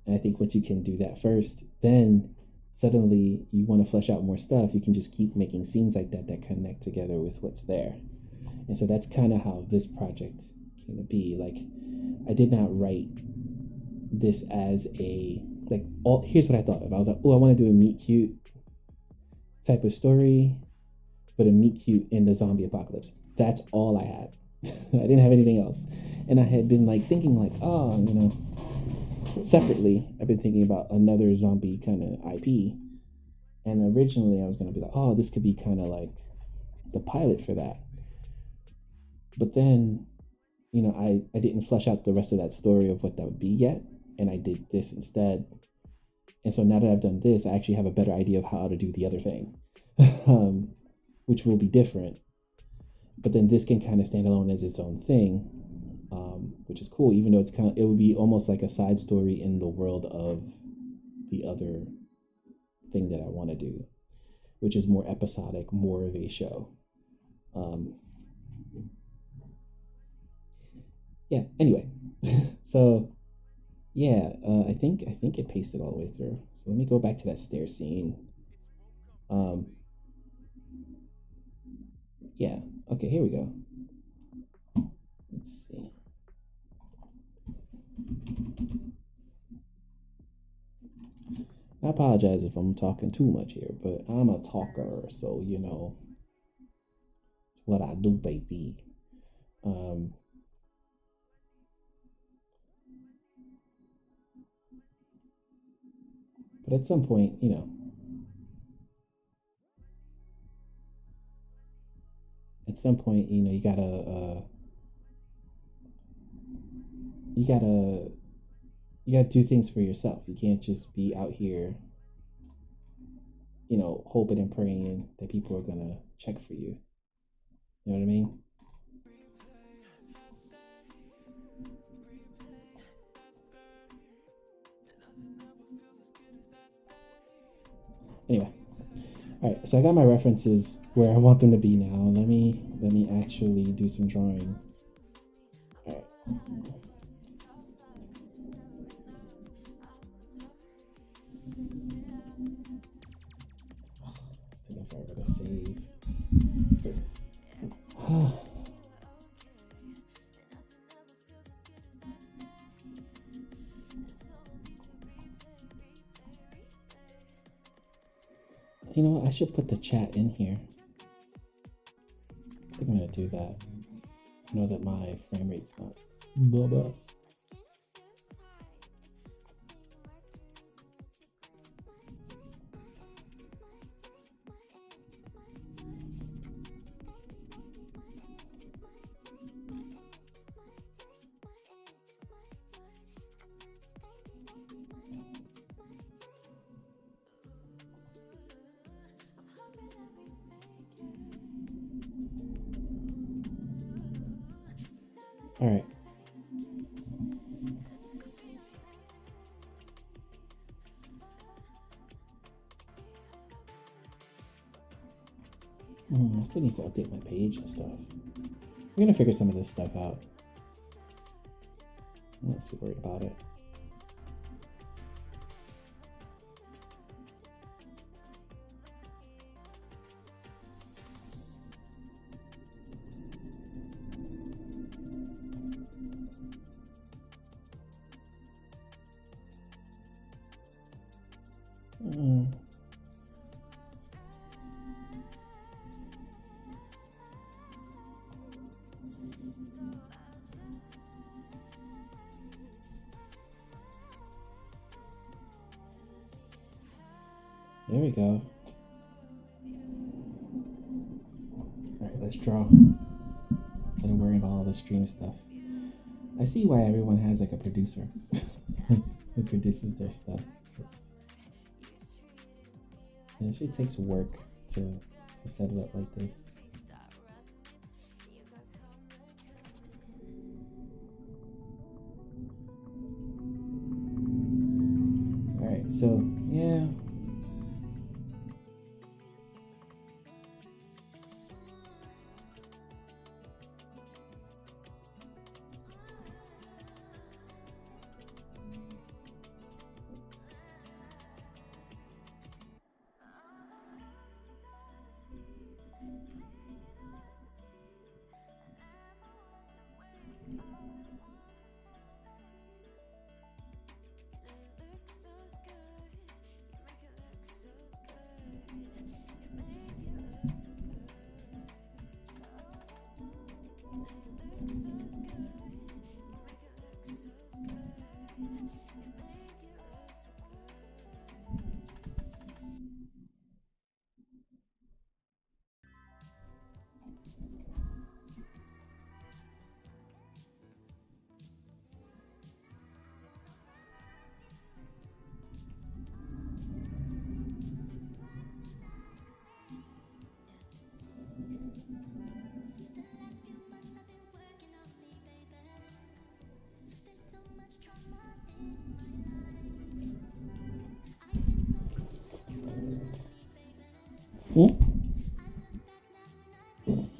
And I think once you can do that first, then suddenly you want to flesh out more stuff. You can just keep making scenes like that that connect together with what's there. And so that's kind of how this project came to be. Like, I did not write this as a like all. Here's what I thought of. I was like, oh, I want to do a meet cute type of story, but a meet cute in the zombie apocalypse. That's all I had. I didn't have anything else. And I had been like thinking like, oh, separately, I've been thinking about another zombie kind of IP. And originally I was going to be like, oh, this could be kind of like the pilot for that. But then, I didn't flesh out the rest of that story of what that would be yet. And I did this instead. And so now that I've done this, I actually have a better idea of how to do the other thing, which will be different. But then this can kind of stand alone as its own thing, which is cool, even though it would be almost like a side story in the world of the other thing that I want to do, which is more episodic, more of a show. Yeah, anyway, so yeah, I think it pasted all the way through. So let me go back to that stair scene. Yeah, okay, here we go. Let's see. I apologize if I'm talking too much here, but I'm a talker, so it's what I do, baby. But at some point, you gotta do things for yourself. You can't just be out here, hoping and praying that people are gonna check for you. You know what I mean? Anyway, all right. So I got my references where I want them to be now. Let me actually do some drawing. All right. It's taking forever to save. You know what? I should put the chat in here. I think I'm gonna do that. know that my frame rate's not the best. All right. I still need to update my page and stuff. We're gonna figure some of this stuff out. I'm not too worried about it. There we go. Alright, let's draw. Instead of worrying about all the stream stuff. I see why everyone has like a producer who produces their stuff. And it actually takes work to set it up like this. Alright, so yeah.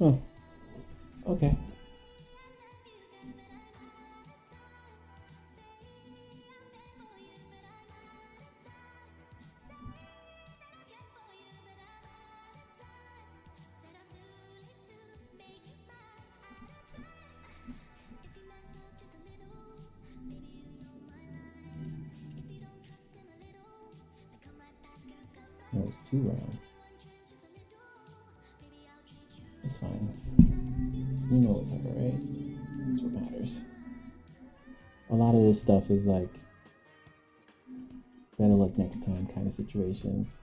Oh, okay. That was too round. It's fine. You know what's ever, right? That's what matters. A lot of this stuff is like better luck next time kind of situations.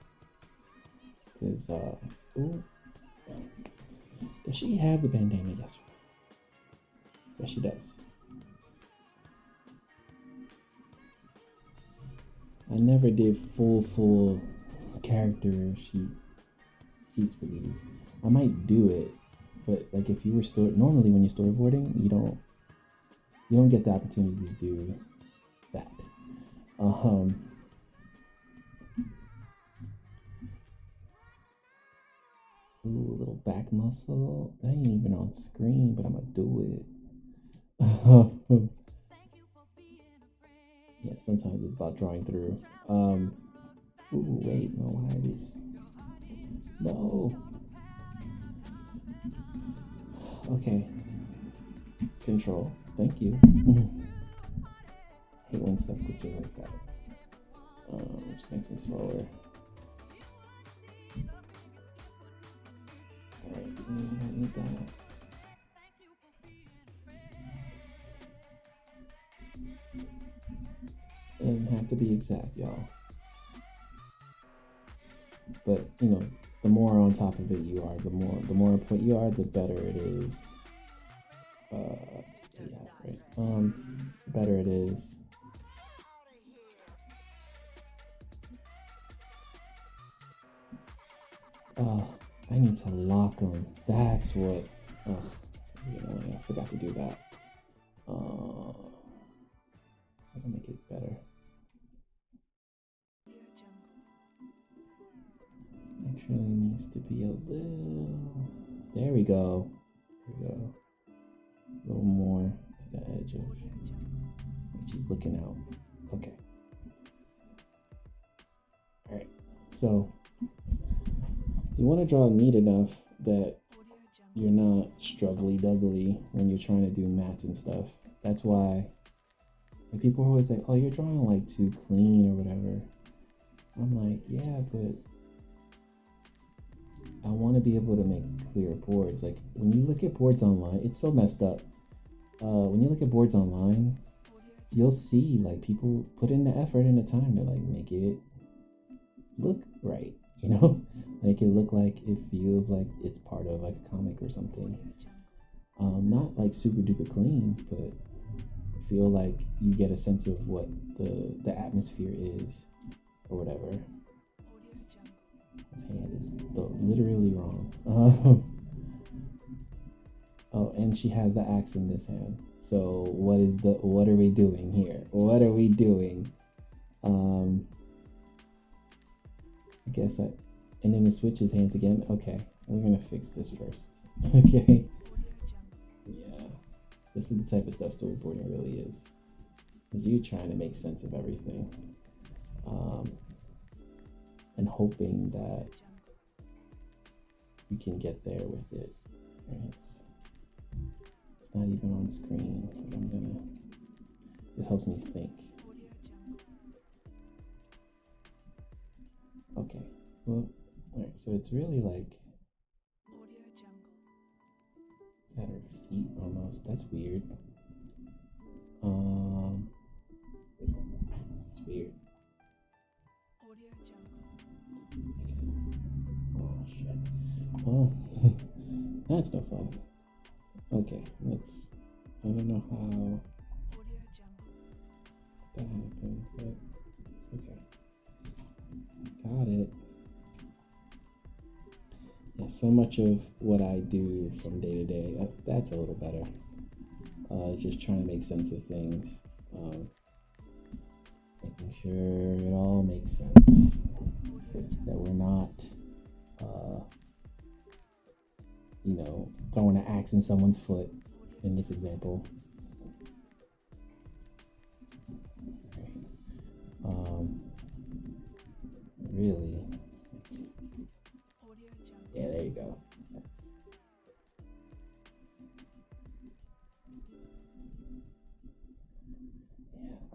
Because, ooh, does she have the bandana yesterday? Yes, she does. I never did full character sheets for these. I might do it, but like if you were normally when you're storyboarding, you don't get the opportunity to do that. Ooh, a little back muscle. That ain't even on screen, but I'm gonna do it. Yeah, sometimes it's about drawing through. Ooh, wait, no, why this? No. Okay. Control. Thank you. Hate when stuff glitches like that. Which makes me slower. Alright, I need that. have to be exact, y'all. But you know, the more on top of it you are, the more on point you are, the better it is. Yeah, right. The better it is. I need to lock them. That's what. Ugh, it's gonna be annoying. I forgot to do that. How to make it better? Actually, needs to be a little. There we go. There we go. A little more to the edge of. Just looking out. Okay. All right. So you want to draw neat enough that you're not struggly duggly when you're trying to do mats and stuff. That's why like, people are always like, oh, you're drawing like too clean or whatever. I'm like, yeah, but I want to be able to make clear boards. Like when you look at boards online, it's so messed up. When you look at boards online, you'll see like people put in the effort and the time to like make it look right, you know, make it look like it feels like it's part of like a comic or something. Not like super duper clean, but feel like you get a sense of what the atmosphere is or whatever. His hand is literally wrong. Oh, and she has the axe in this hand. So what are we doing here? What are we doing? I guess and then it switches hands again. Okay, we're gonna fix this first. Okay. Yeah. This is the type of stuff storyboarding really is. Because you're trying to make sense of everything. And hoping that you can get there with it. And it's not even on screen, but this helps me think. Okay, well, alright, so it's really like, it's at her feet almost, that's weird. It's weird. Oh shit. Well, that's no fun. Okay, I don't know how that happened, but it's okay. Got it. Yeah, so much of what I do from day to day, that's a little better. Just trying to make sense of things. Making sure it all makes sense. That we're not, throwing an axe in someone's foot in this example. Really. Yeah, there you go.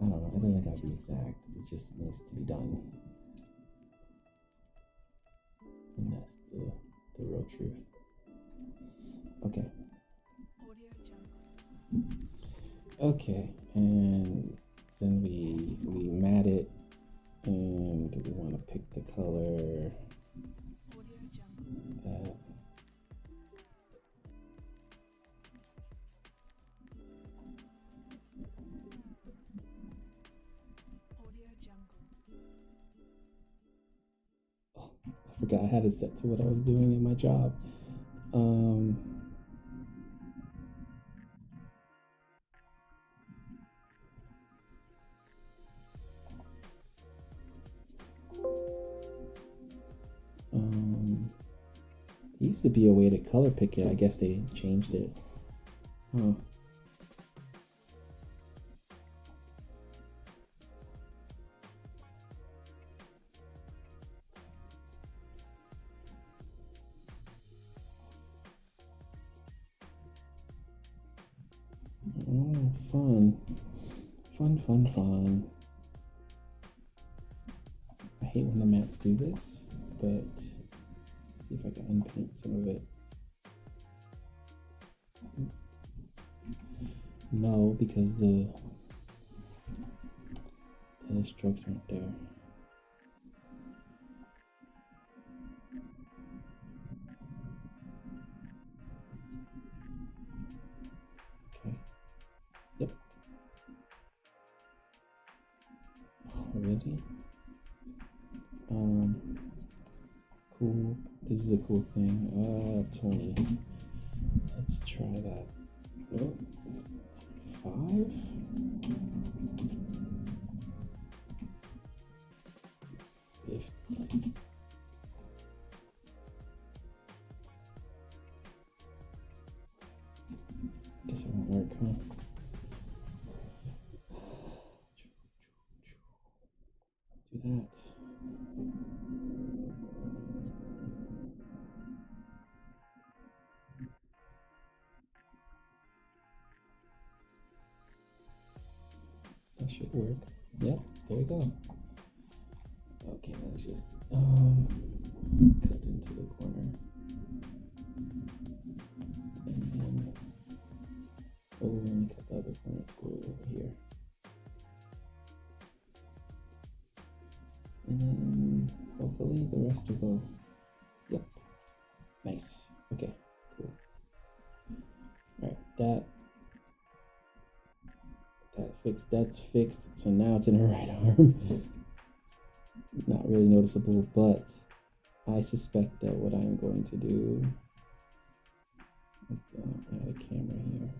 I don't know. I don't think I'll be exact. It just needs to be done. And that's the real truth. Okay. Okay, and then we mat it, and we want to pick the color that I forgot I had it set to what I was doing in my job. There used to be a way to color pick it. I guess they changed it. Huh. Oh, fun. Fun. I hate when the mats do this, but let's see if I can unpaint some of it. No, because the The strokes aren't there. Okay. Yep. Oh, really? Cool. This is a cool thing. 20. Let's try that. Oh, 5? Guess it won't work, huh? Let's do that. That should work. Yep, there we go. Okay, let's just cut into the corner. And then let me cut the other corner over here. And then hopefully the rest will go. Yep. Nice. Okay, cool. Alright, that's fixed. So now it's in her right arm. Not really noticeable, but I suspect that what I'm going to do, add a camera here.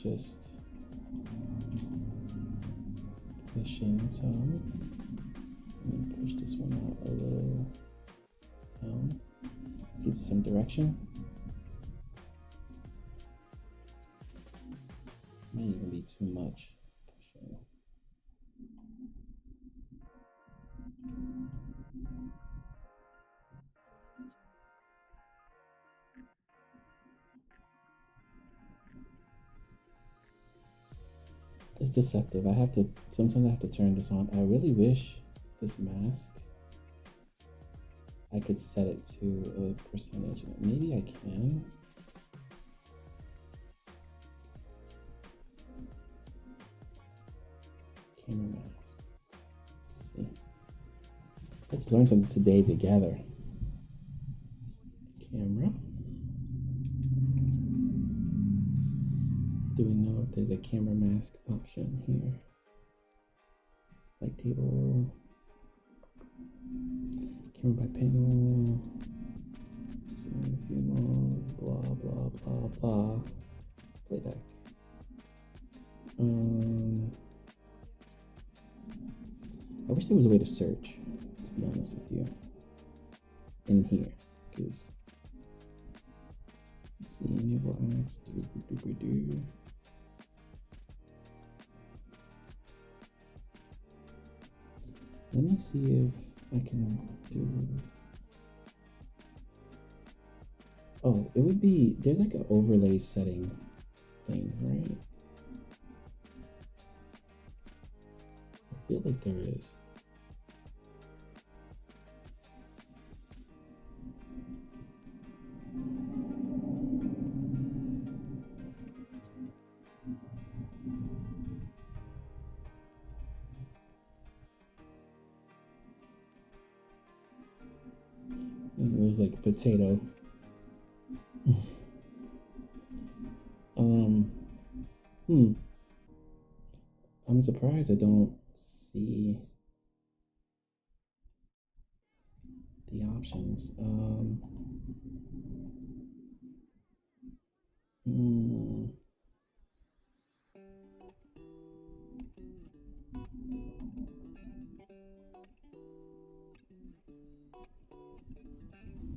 Just push in some, and then push this one out a little down. Gives it some direction. May even be too much. It's deceptive. Sometimes I have to turn this on. I really wish this mask, I could set it to a percentage. Maybe I can. Camera mask. Let's see. Let's learn something today together. Camera. Do we know if there's a camera mask option here? Light table. Camera by panel. Blah blah blah blah. Playback. I wish there was a way to search, to be honest with you, in here, because see, enable apps. Let me see if I can do. Oh, it would be, there's like an overlay setting thing, right? I feel like there is. It was like potato. I'm surprised I don't see the options.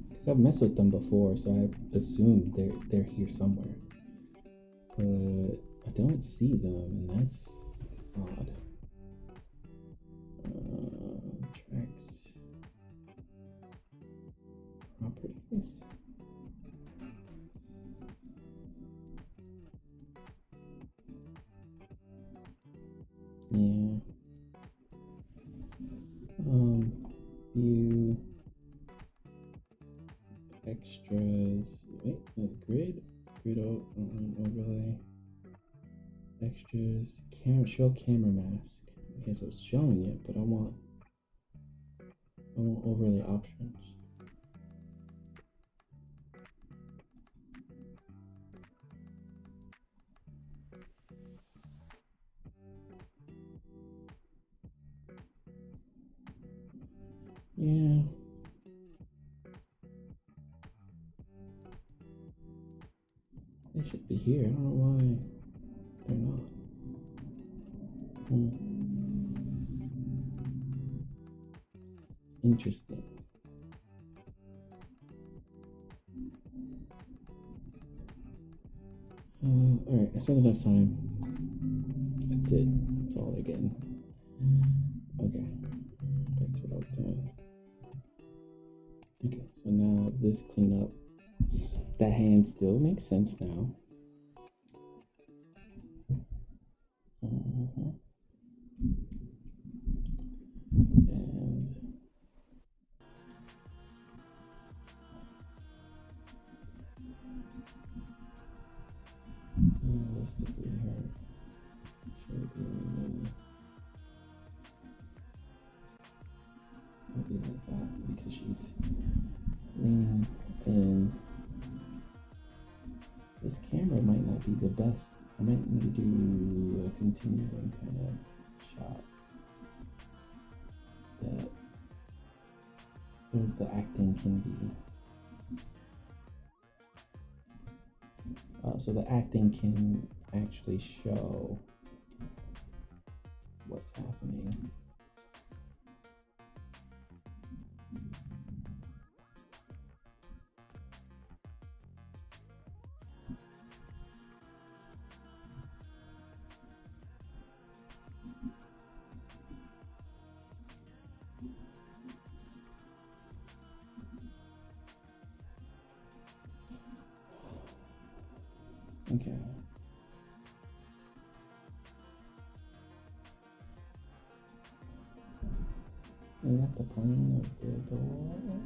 Because I've messed with them before, so I assume they're here somewhere, but I don't see them, and that's odd. Tracks, properties. Yeah. View extras. Wait, no, grid. Credo overlay. Extras. Show camera mask. Okay, so it's showing it, but I want overlay options. Yeah. They should be here. I don't know why they're not. Interesting. Alright, I spent enough time. That's it. That's all they're getting. Okay. That's what I was doing. Okay, so now this cleanup. That hand still makes sense now. And realistically, her should be like that because she's leaning in. This camera might not be the best. I might need to do a continuing kind of shot that sort of the acting can be. So the acting can actually show what's happening. Okay. Is that the plane of the door? Yeah.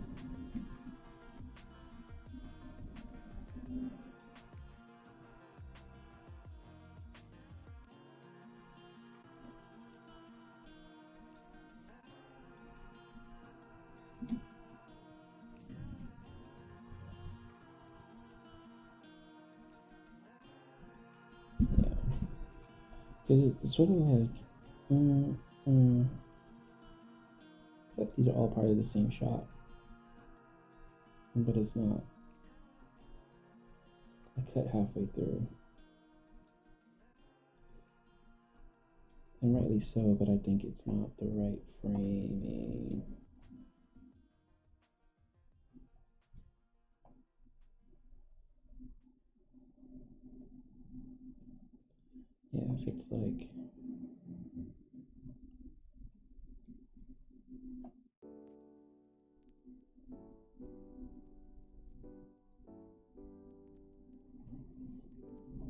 Because it's sort of like, I feel like these are all part of the same shot, but it's not. I cut halfway through, and rightly so, but I think it's not the right framing. Yeah, if it's like,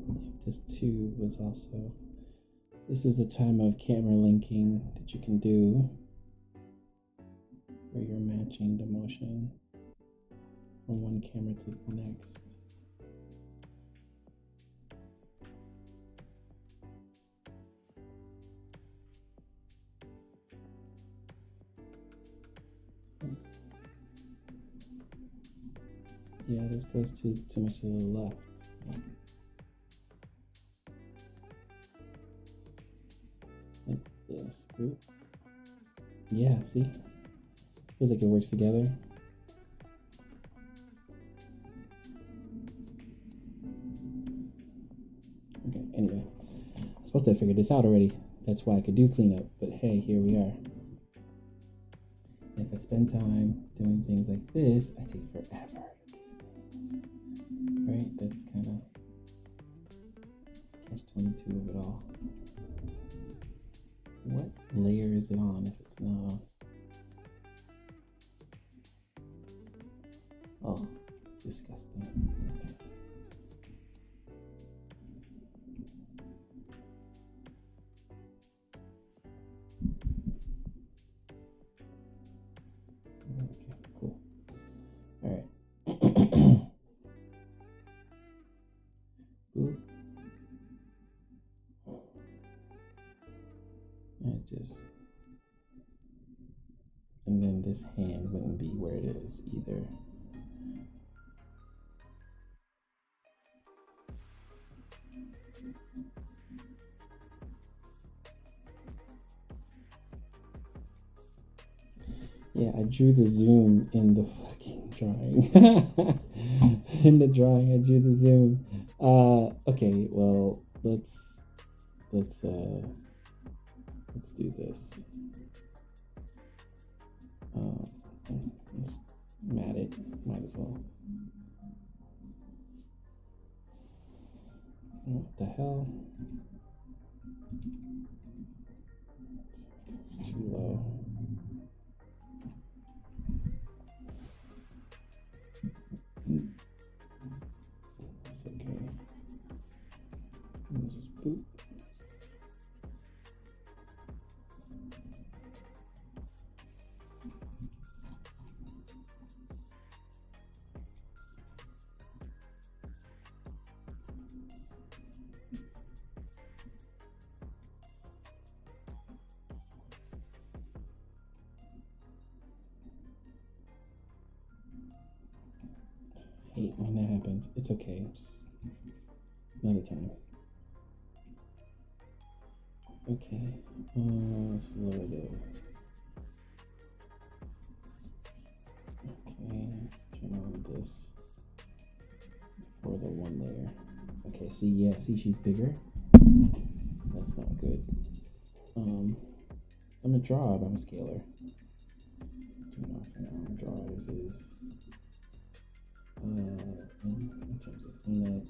if this too was also, this is the time of camera linking that you can do where you're matching the motion from one camera to the next. Yeah, this goes too much to the left. Like this. Ooh. Yeah, see? Feels like it works together. Okay, anyway. I'm supposed to have figured this out already. That's why I could do cleanup, but hey, here we are. If I spend time doing things like this, I take forever to do things. Right? That's kind of catch-22 of it all. What layer is it on if it's not on? Oh, disgusting. Okay. Okay, cool. All right. And then this hand wouldn't be where it is either. Yeah, I drew the zoom in the fucking drawing. In the drawing, I drew the zoom. Okay, well, let's do this. Let's mat it. Might as well. What the hell? It's too low. It's okay. Just boop. Hate when that happens. It's okay. Just another time. Okay. Let's lower the. Okay. Let's turn on this for the one layer. Okay. See, yeah. See, she's bigger. That's not good. I'm gonna draw, but I'm a scaler. Turn it off for now. I'm gonna draw as is. In terms of cleanup.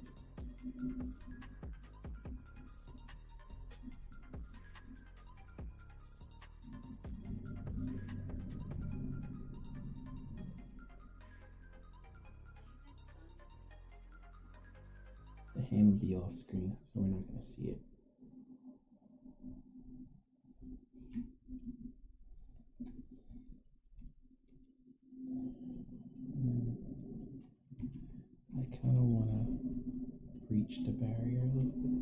The hand will be off screen, so we're not going to see it. I kind of want to breach the barrier a little bit.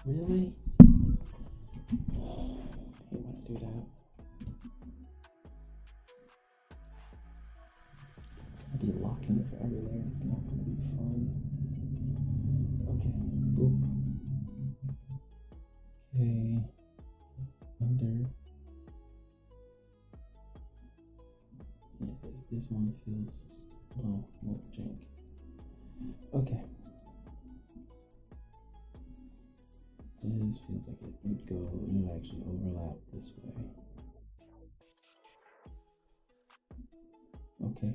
Really? I hate when I do that. I'll be locking it for every layer. It's not going to be fun. Okay, boop. Okay, under. Yeah, this one feels a little jank. Okay. This feels like it would actually overlap this way. Okay.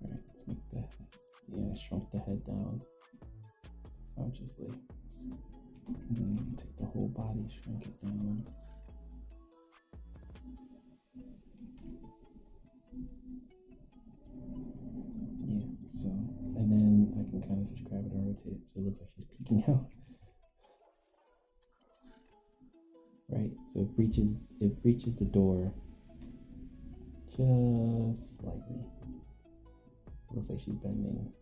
Alright, let's make that. Yeah, I shrunk the head down consciously. And then take the whole body, shrink it down. Yeah, so, and then I can kind of just grab it and rotate it so it looks like she's peeking out. Right, so it breaches the door just slightly. It looks like she's bending.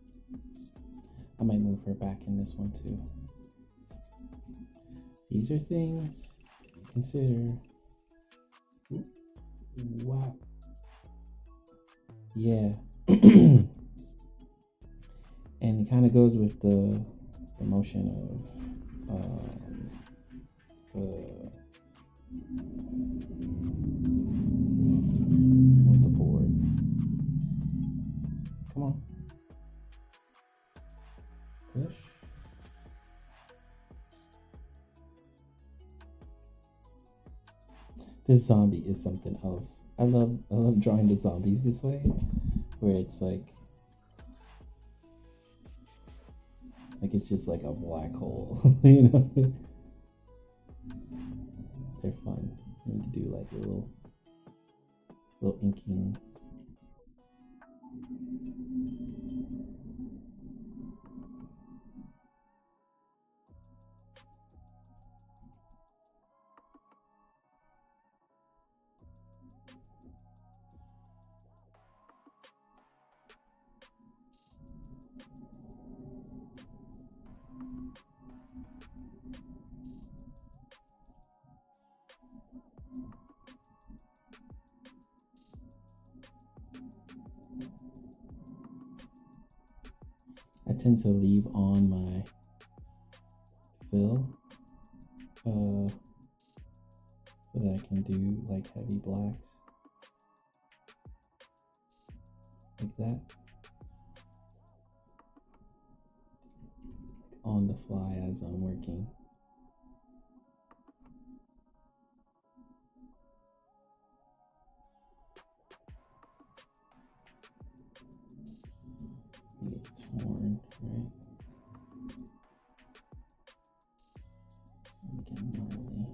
I might move her back in this one too. These are things to consider. Wow. Yeah. And it kind of goes with the motion of the board. Come on. Push. This zombie is something else. I love drawing the zombies this way, where it's like it's just like a black hole, you know. They're fun. You can do like a little inking. I tend to leave on my fill so that I can do like heavy blacks like that on the fly as I'm working. Get torn, right? And get gnarly.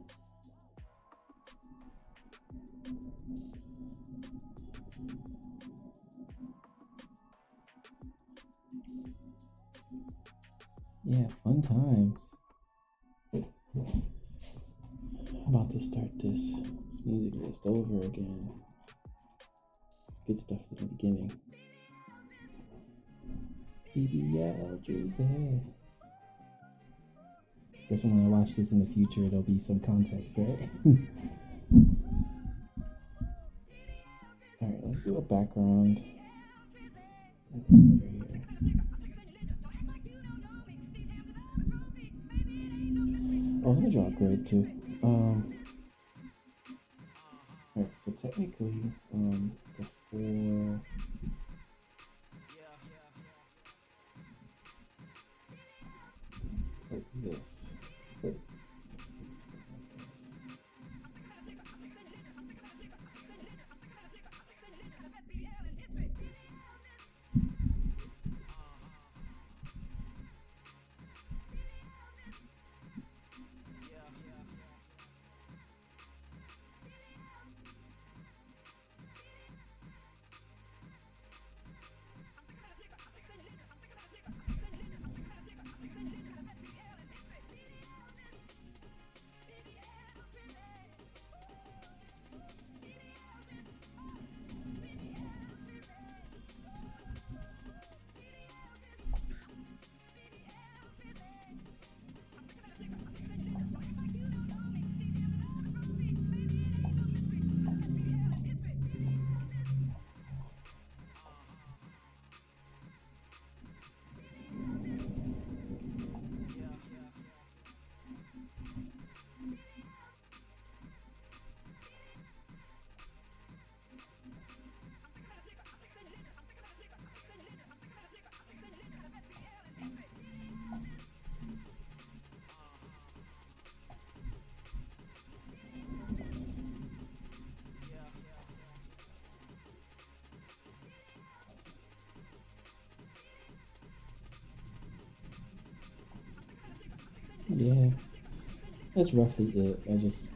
Yeah, fun times. I'm about to start this music list over again. Good stuff at the beginning. BBL Drizzy. Guess when I watch this in the future, there'll be some context, right? Alright, let's do a background. Like this layer here. Oh, let me draw a grid too. Alright, so technically, before it's like this. But yeah, that's roughly it. I just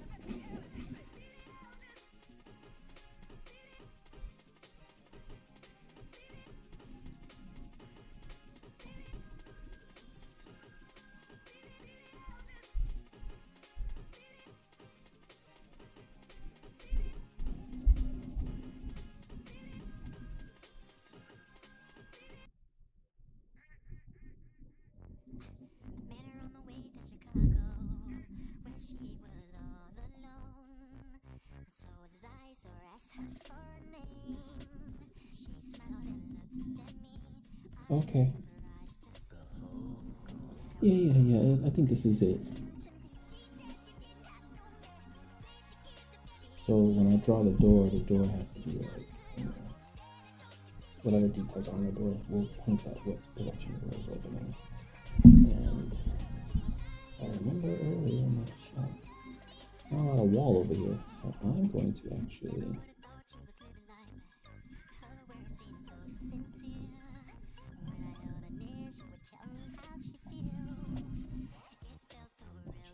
Met her on the way to Chicago, where she was all alone. So as I so asked her for her name, she smiled and looked at me. okay. Yeah. I think this is it. So when I draw the door has to be like, you know, whatever details are on the door will hint at what direction the door is opening. And I remember earlier in the shot, not a lot of wall over here, so I'm going to actually.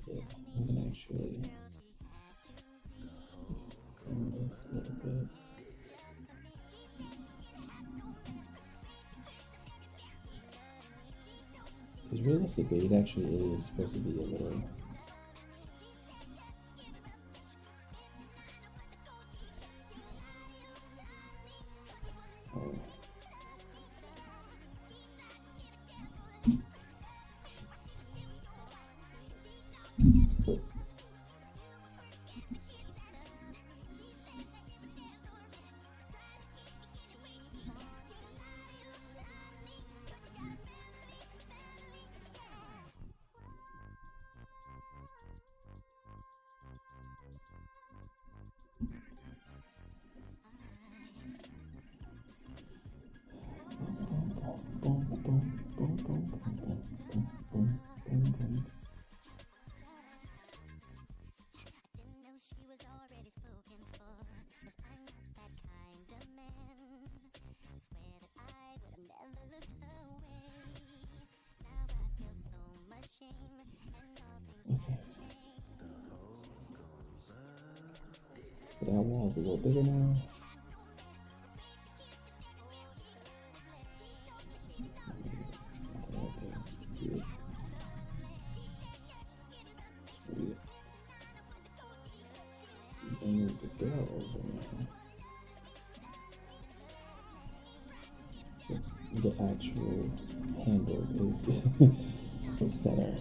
This. I'm gonna actually extend this a little bit. Because realistically, it actually is supposed to be a little. Oh. Okay. So that wall is a little bigger now. And the door over now. Yes, the actual handle is the center.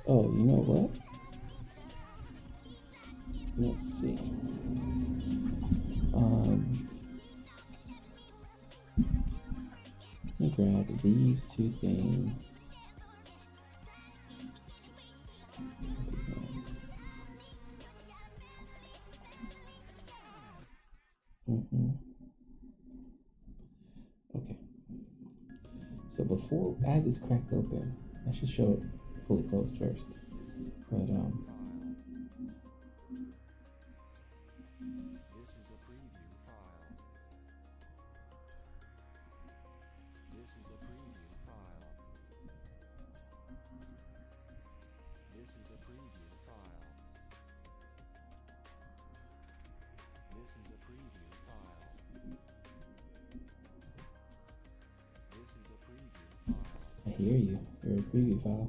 Oh, you know what? Let's see. Let me grab these two things. Okay. So before, as it's cracked open, I should show it fully closed first. But This is a preview file. This is a preview file. This is a preview file. This is a preview file. This is a preview file. I hear you. You're a preview file.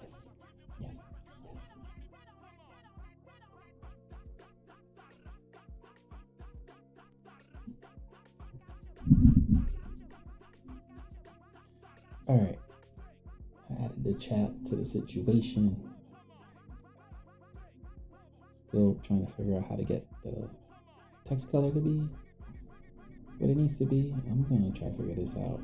Yes, yes, yes. All right. I added the chat to the situation. Still trying to figure out how to get the text color to be what it needs to be. I'm gonna try to figure this out.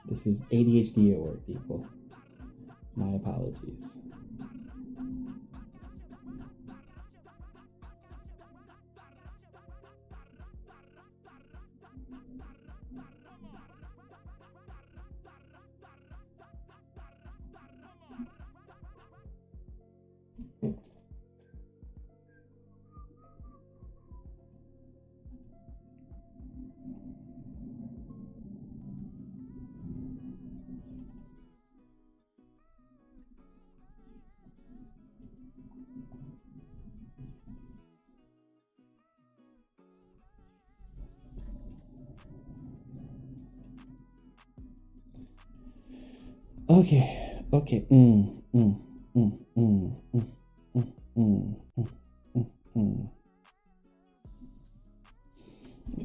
This is ADHD at work, people. My apologies. Okay, okay. Get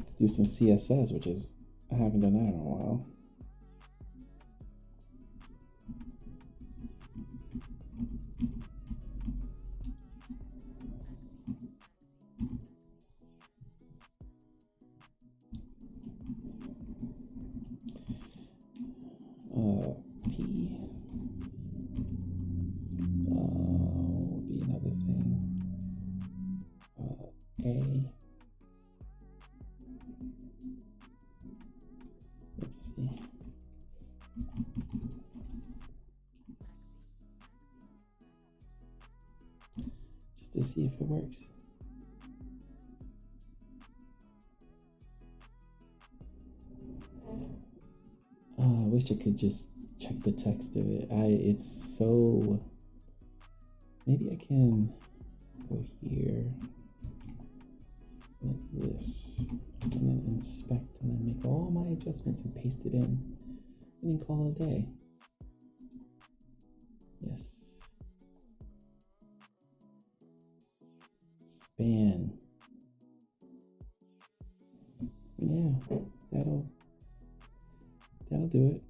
to do some CSS, which is I haven't done that in a while. P would be another thing. A. Let's see. Just to see if it works. I wish I could just check the text of it. It's so maybe I can go here like this, and then inspect, and then make all my adjustments and paste it in, and then call it a day. Yes. Span. Yeah, that'll do it.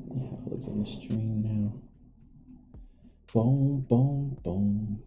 Yeah, it looks on the stream now. Boom, boom, boom.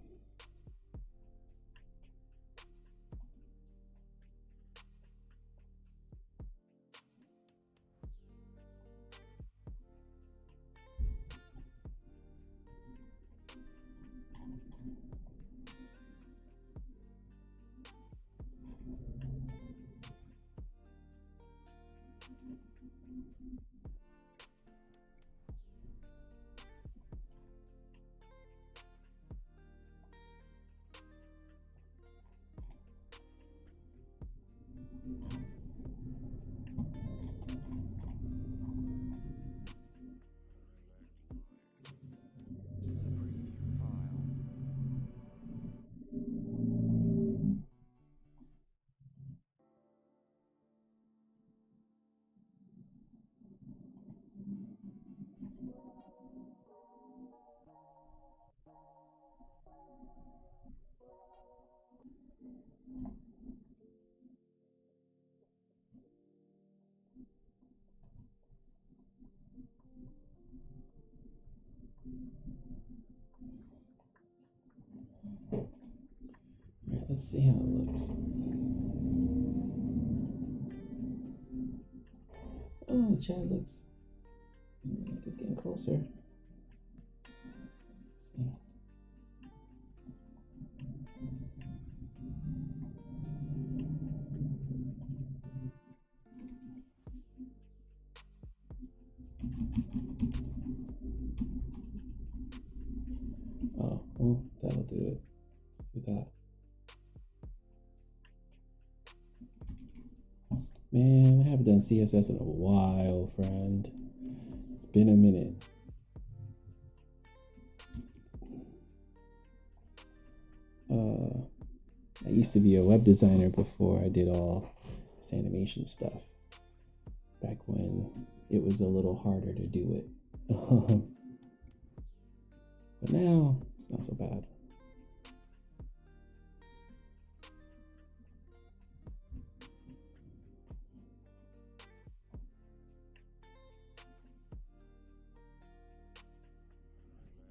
This is a preview file. All right, let's see how it looks. Oh, the chat looks just getting closer. Let's see. Oh, well, that'll do it. Let's do that. Man, I haven't done CSS in a while, friend. It's been a minute. I used to be a web designer before I did all this animation stuff. Back when it was a little harder to do it. But now, it's not so bad.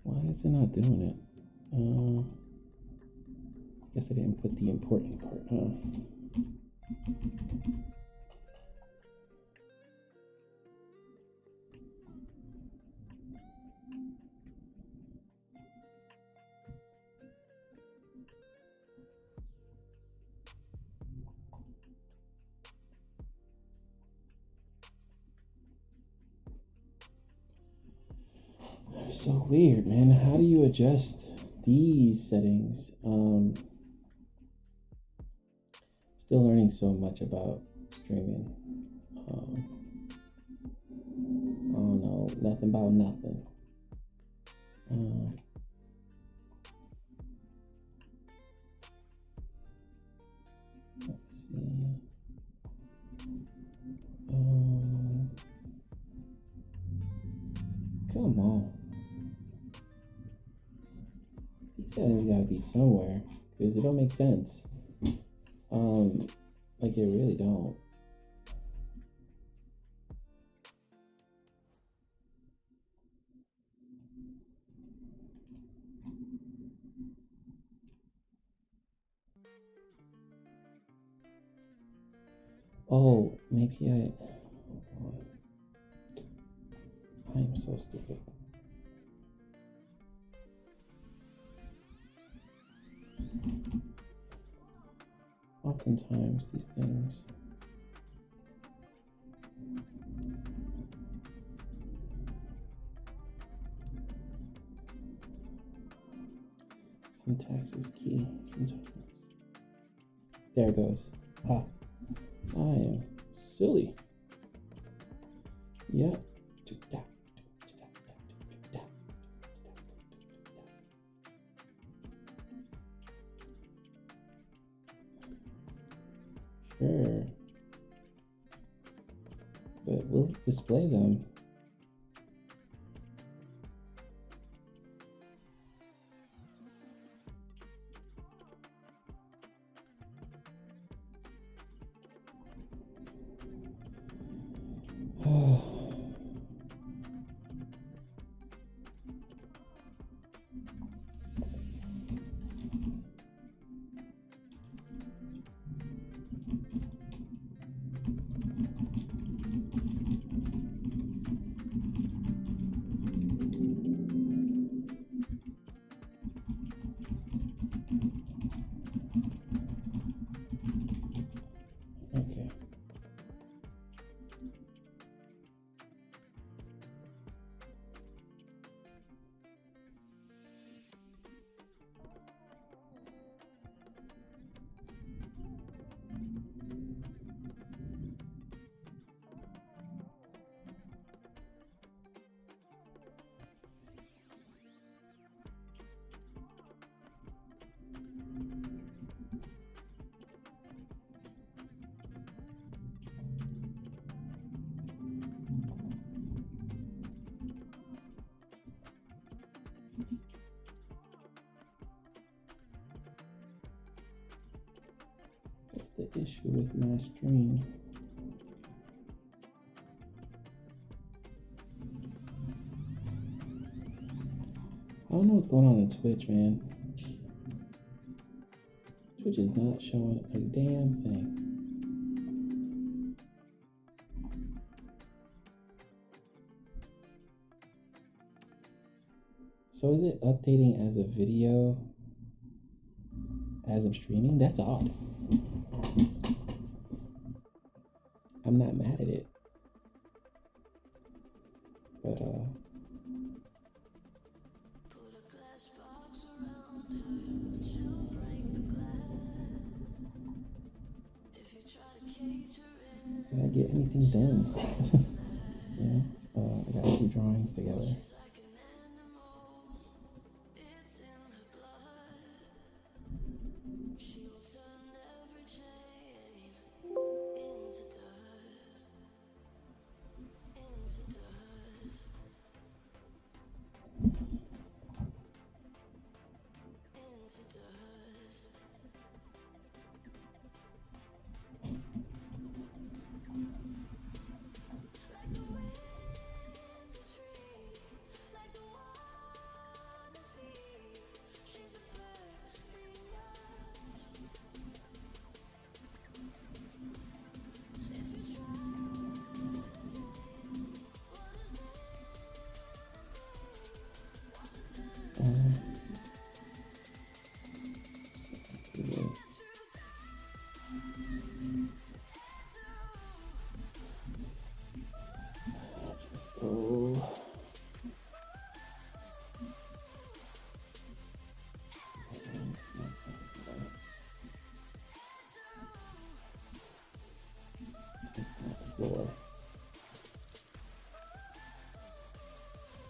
Why is it not doing it? I guess I didn't put the important part, huh? So weird, man. How do you adjust these settings? Still learning so much about streaming. I don't know nothing about nothing. Let's see. Come on. These settings gotta be somewhere because it don't make sense. Like it really don't. Oh, maybe hold on. I am so stupid. Oftentimes these things. Syntax is key sometimes. There it goes. Ha. I am silly. Yeah. Sure. But we'll display them. Okay. That's the issue with my stream. I don't know what's going on in Twitch, man. Twitch is not showing a damn thing. So is it updating as a video as I'm streaming? That's odd. I'm not mad at it. But did I get anything done? Yeah. I got 2 drawings together. Oh. floor.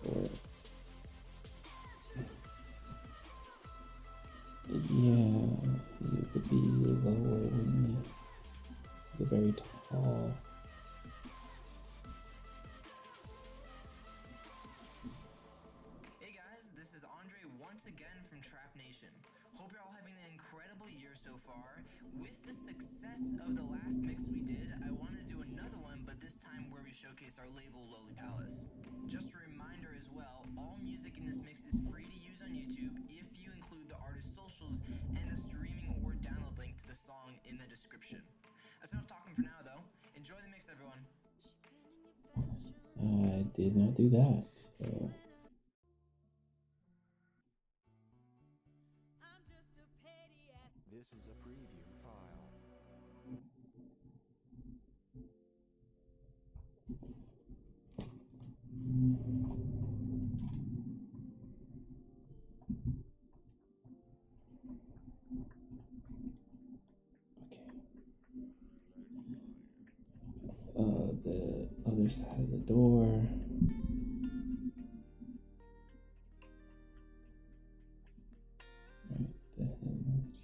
Or, yeah, he would be lower, wouldn't he? He's a very tall. Hey guys, this is Andre once again from Trap Nation. Hope you're all having an incredible year so far. With the success of the last mix we did, I want to do another one, but this time where we showcase our label Lowly Palace. Just a reminder as well, all music in this mix is free to use on YouTube if you include the artist's socials and the streaming or download link to the song in the description. That's enough talking for now though. Enjoy the mix, everyone. I did not do that. So. This is a preview file. The other side of the door. Right, the hinge.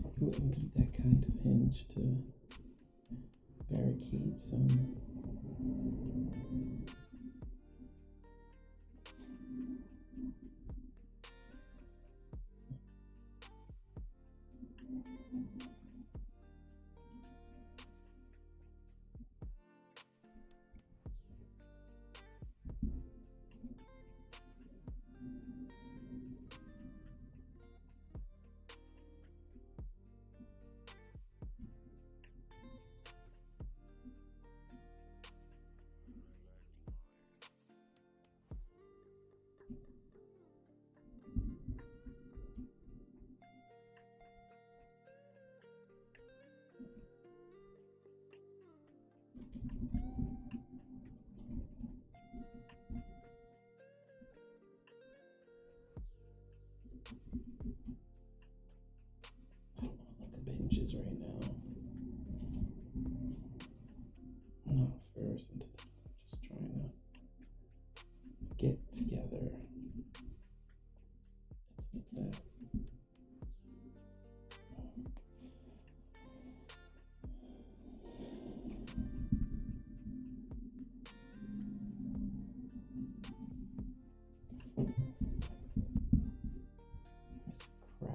It wouldn't be that kind of hinge to barricade some. The hinges right now. Not first into the just trying to get together. It's like that. This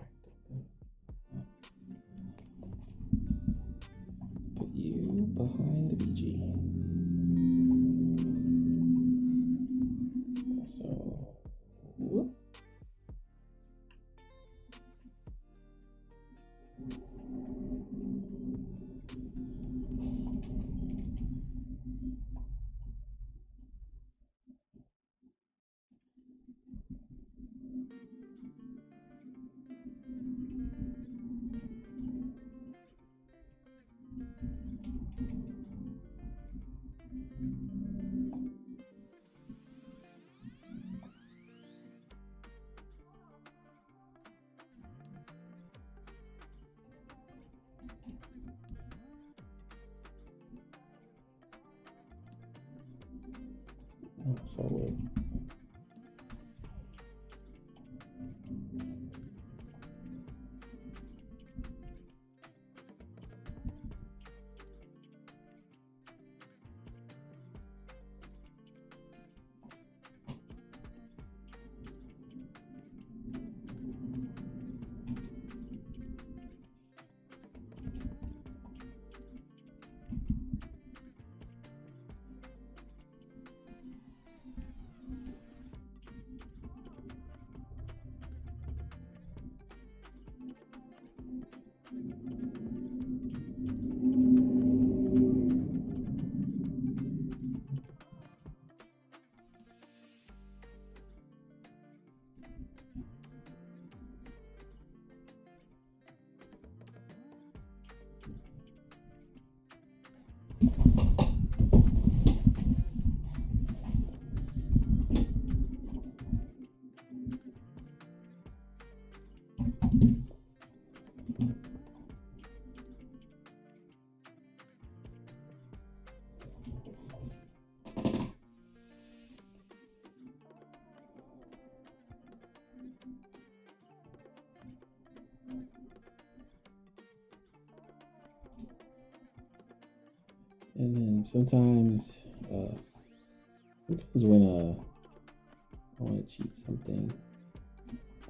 Sometimes, sometimes when I want to cheat something,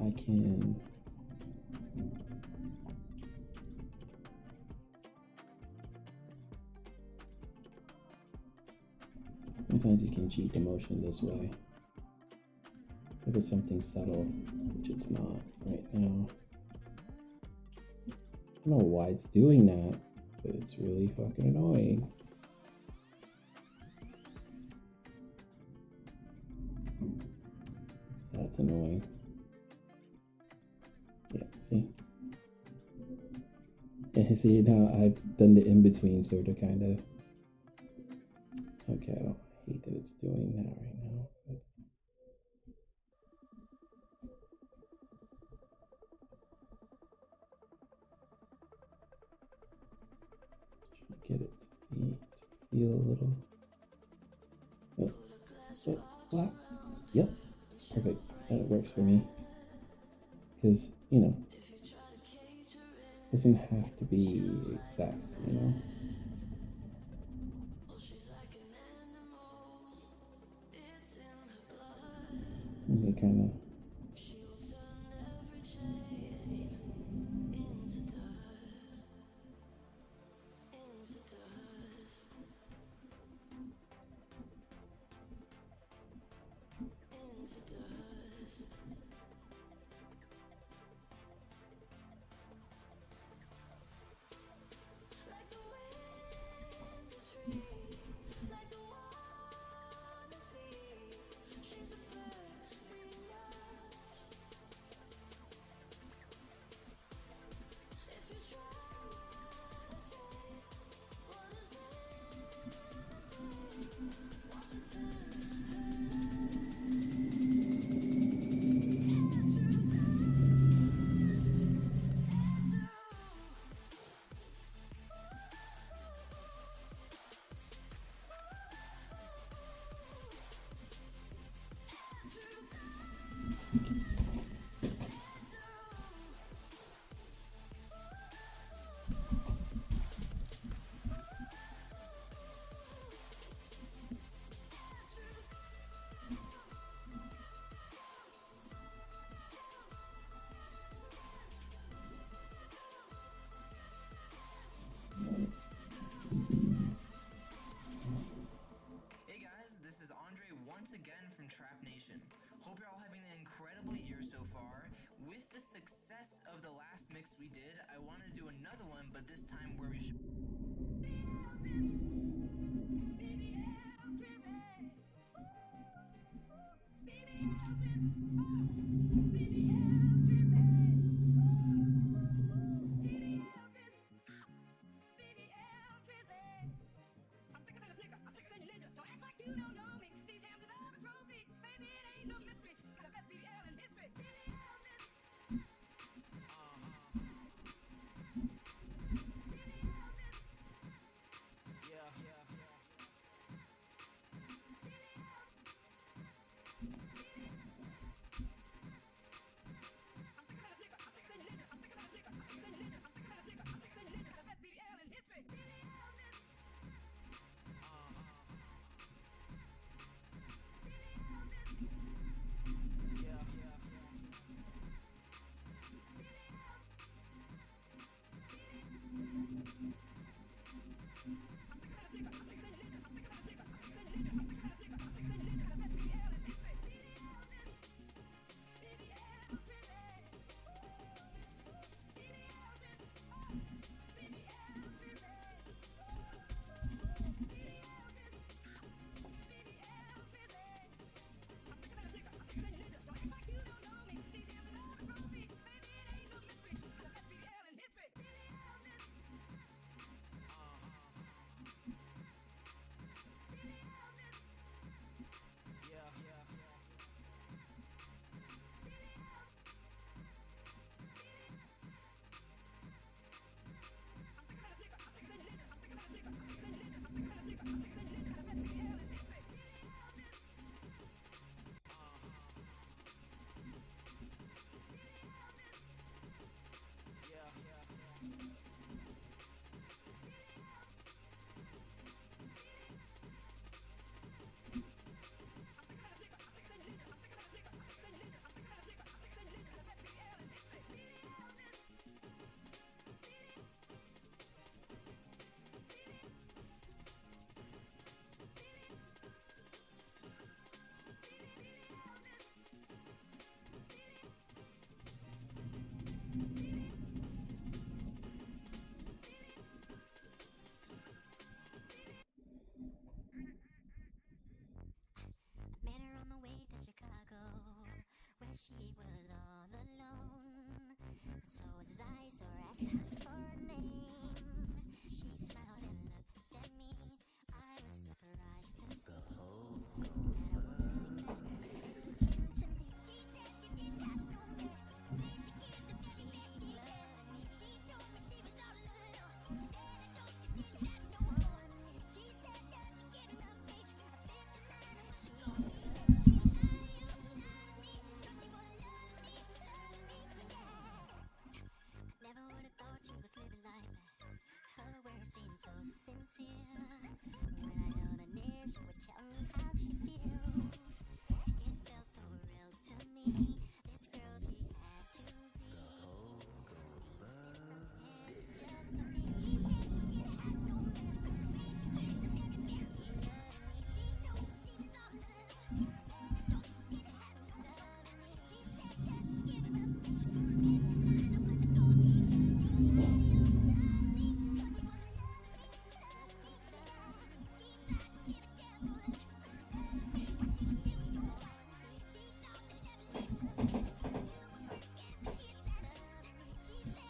I can. Sometimes you can cheat emotion this way. If it's something subtle, which it's not right now. I don't know why it's doing that, but it's really fucking annoying. That's annoying. Yeah, see? Yeah, see, now I've done the in-between sort of kind of. Okay, I don't hate that it's doing that right now. But get it to feel a little. What? Yep, perfect. That works for me. Because, it doesn't have to be exact, You can kind of. Hey guys, this is Andre once again from Trap Nation. Hope you're all having an incredible year so far. With the success of the last mix we did, I want to do another one, but this time where we should.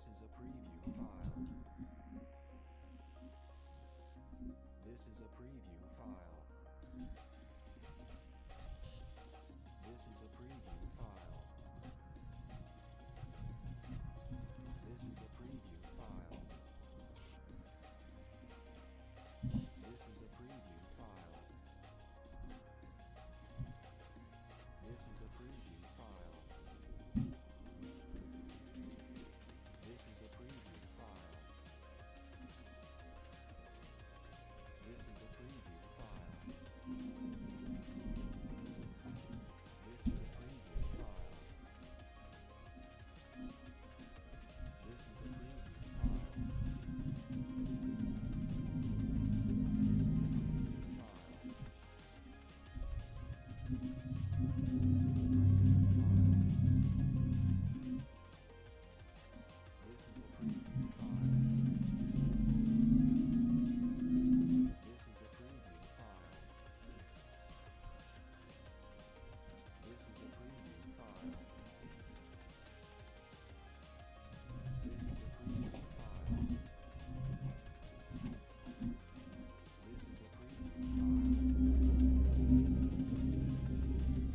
This is a preview file. This is a preview file. This is a preview file. This is a preview file. This is a preview file. This is a preview file. This is a preview file. This is a preview file. This is a preview file. This is a preview file. This is a preview file. This is a preview file. This is a preview file. This is a preview file. This is a preview file. This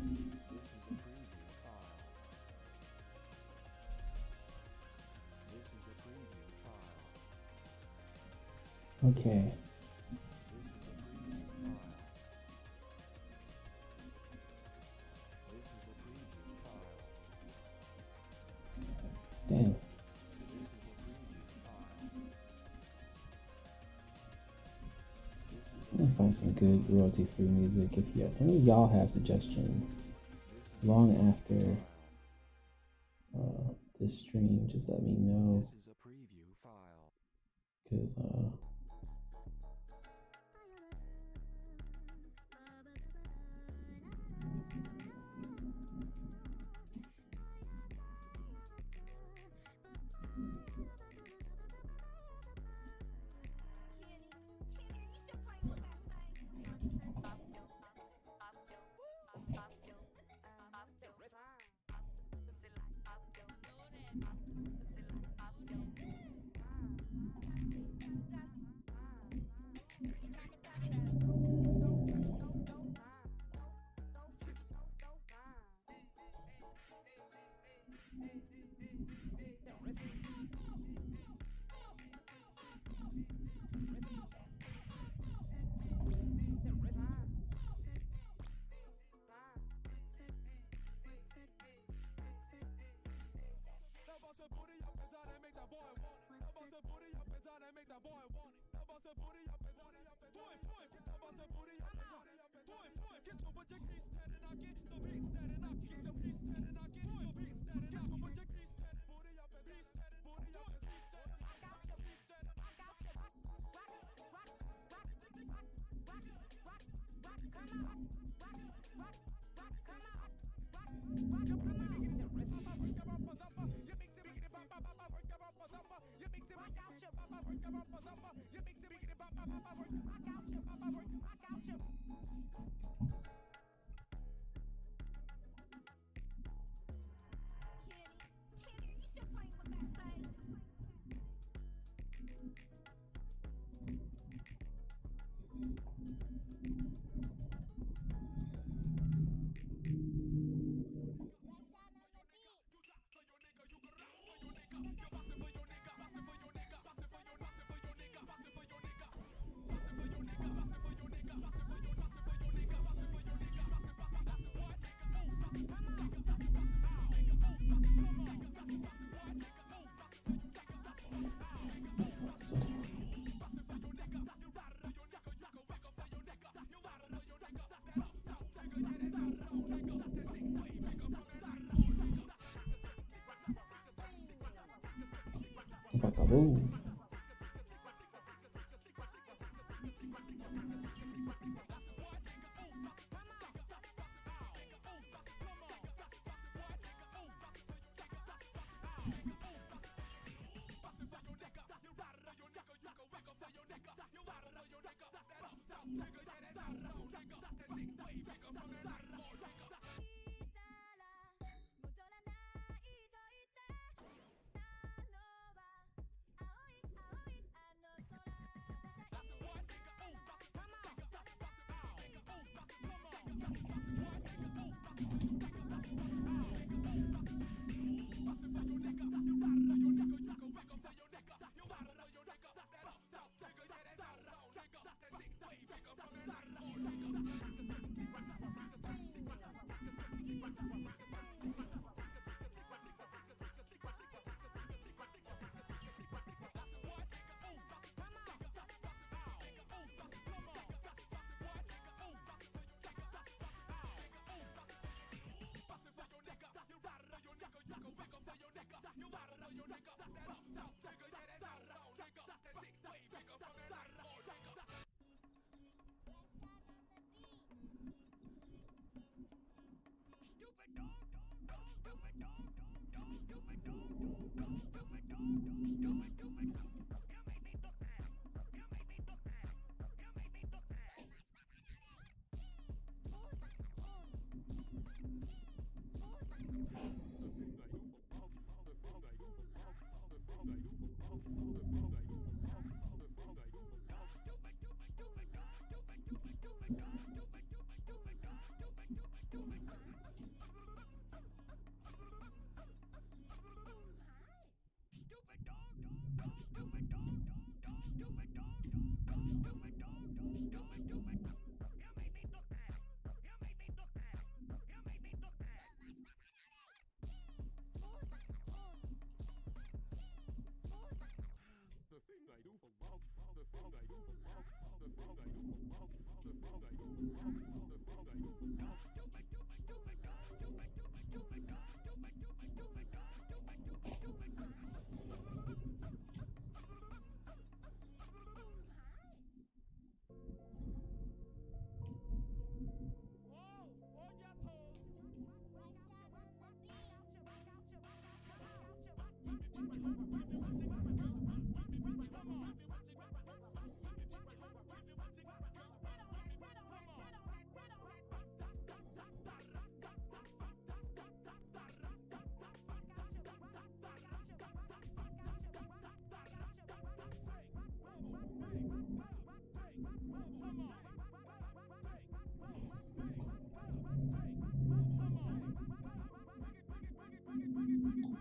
is a preview file. This is a preview file. Okay. This is a preview file. This is a preview file. Damn. This is a preview file. This is a I'm gonna find some good royalty-free music. If any of y'all have suggestions long after this stream, just let me know. This is a preview file. Cause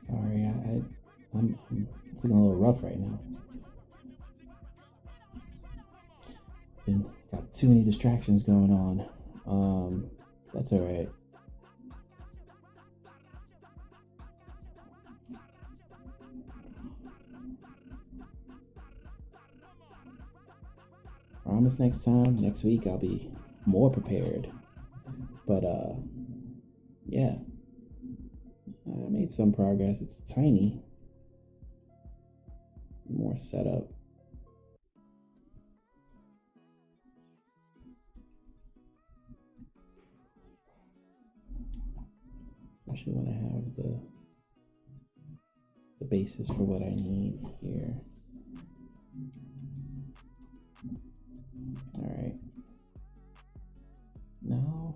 Sorry, I'm feeling a little rough right now. Got too many distractions going on. That's all right. Promise next week I'll be more prepared. But yeah, I made some progress. It's tiny. More setup. Especially when I have the basis for what I need here. All right. Now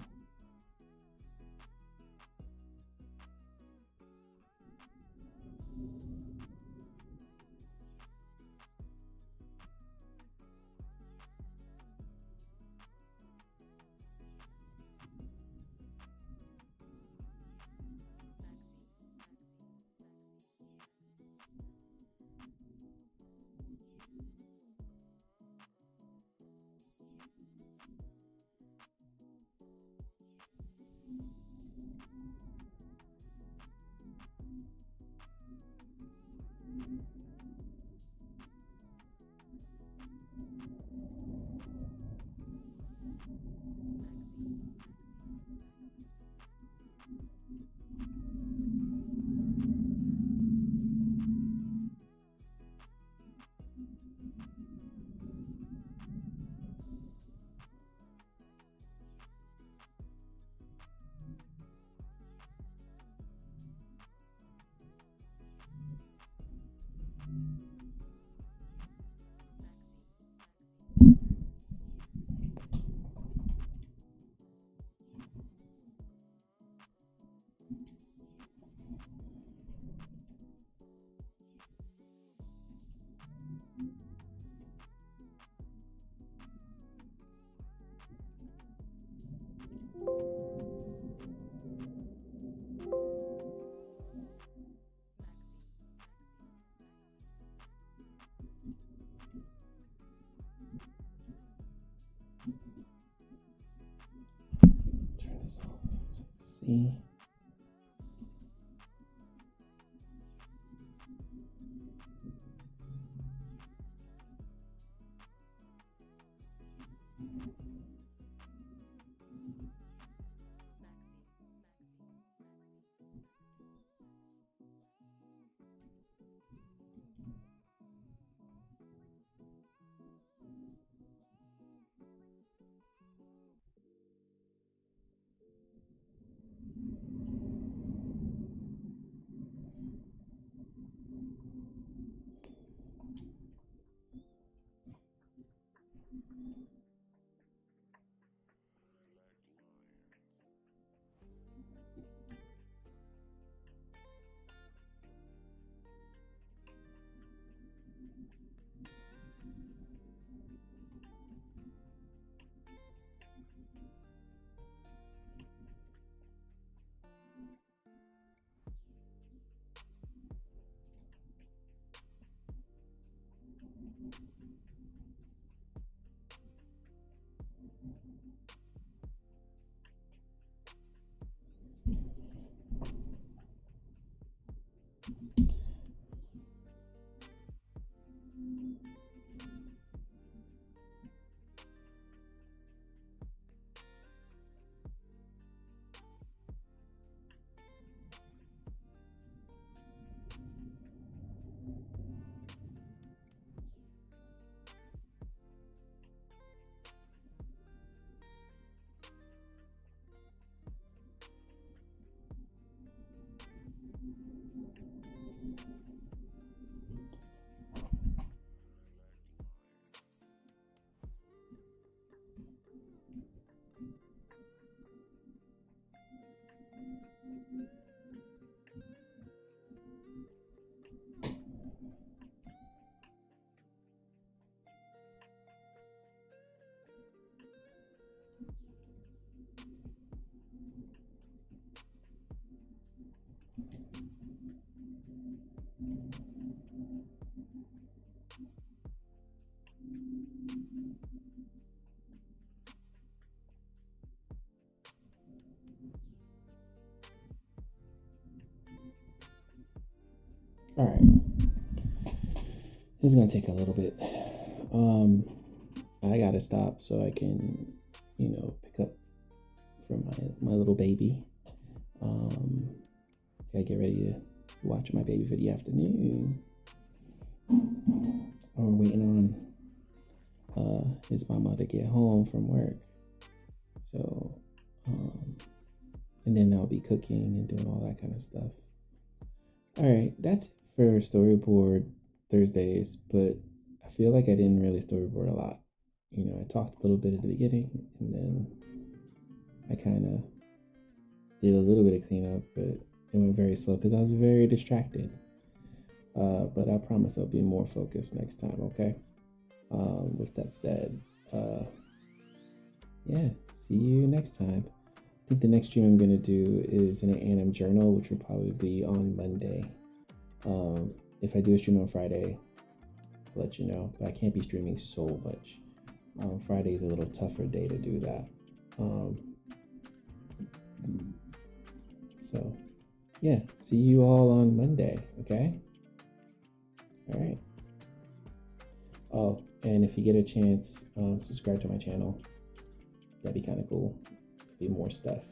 baby. All right, this is gonna take a little bit. I gotta stop so I can, pick up from my little baby. Gotta get ready to watch my baby for the afternoon. Or waiting on his mama to get home from work. So, and then I'll be cooking and doing all that kind of stuff. All right, that's it for storyboard Thursdays, but I feel like I didn't really storyboard a lot. I talked a little bit at the beginning, and then I kind of did a little bit of cleanup, but it went very slow because I was very distracted. But I promise I'll be more focused next time, okay? With that said, yeah, see you next time. I think the next stream I'm going to do is an Anim Journal, which will probably be on Monday. If I do a stream on Friday, I'll let you know, but I can't be streaming so much. Friday is a little tougher day to do that. So, yeah, see you all on Monday, okay? All right. Oh, and if you get a chance, subscribe to my channel. That'd be kind of cool. Be more stuff.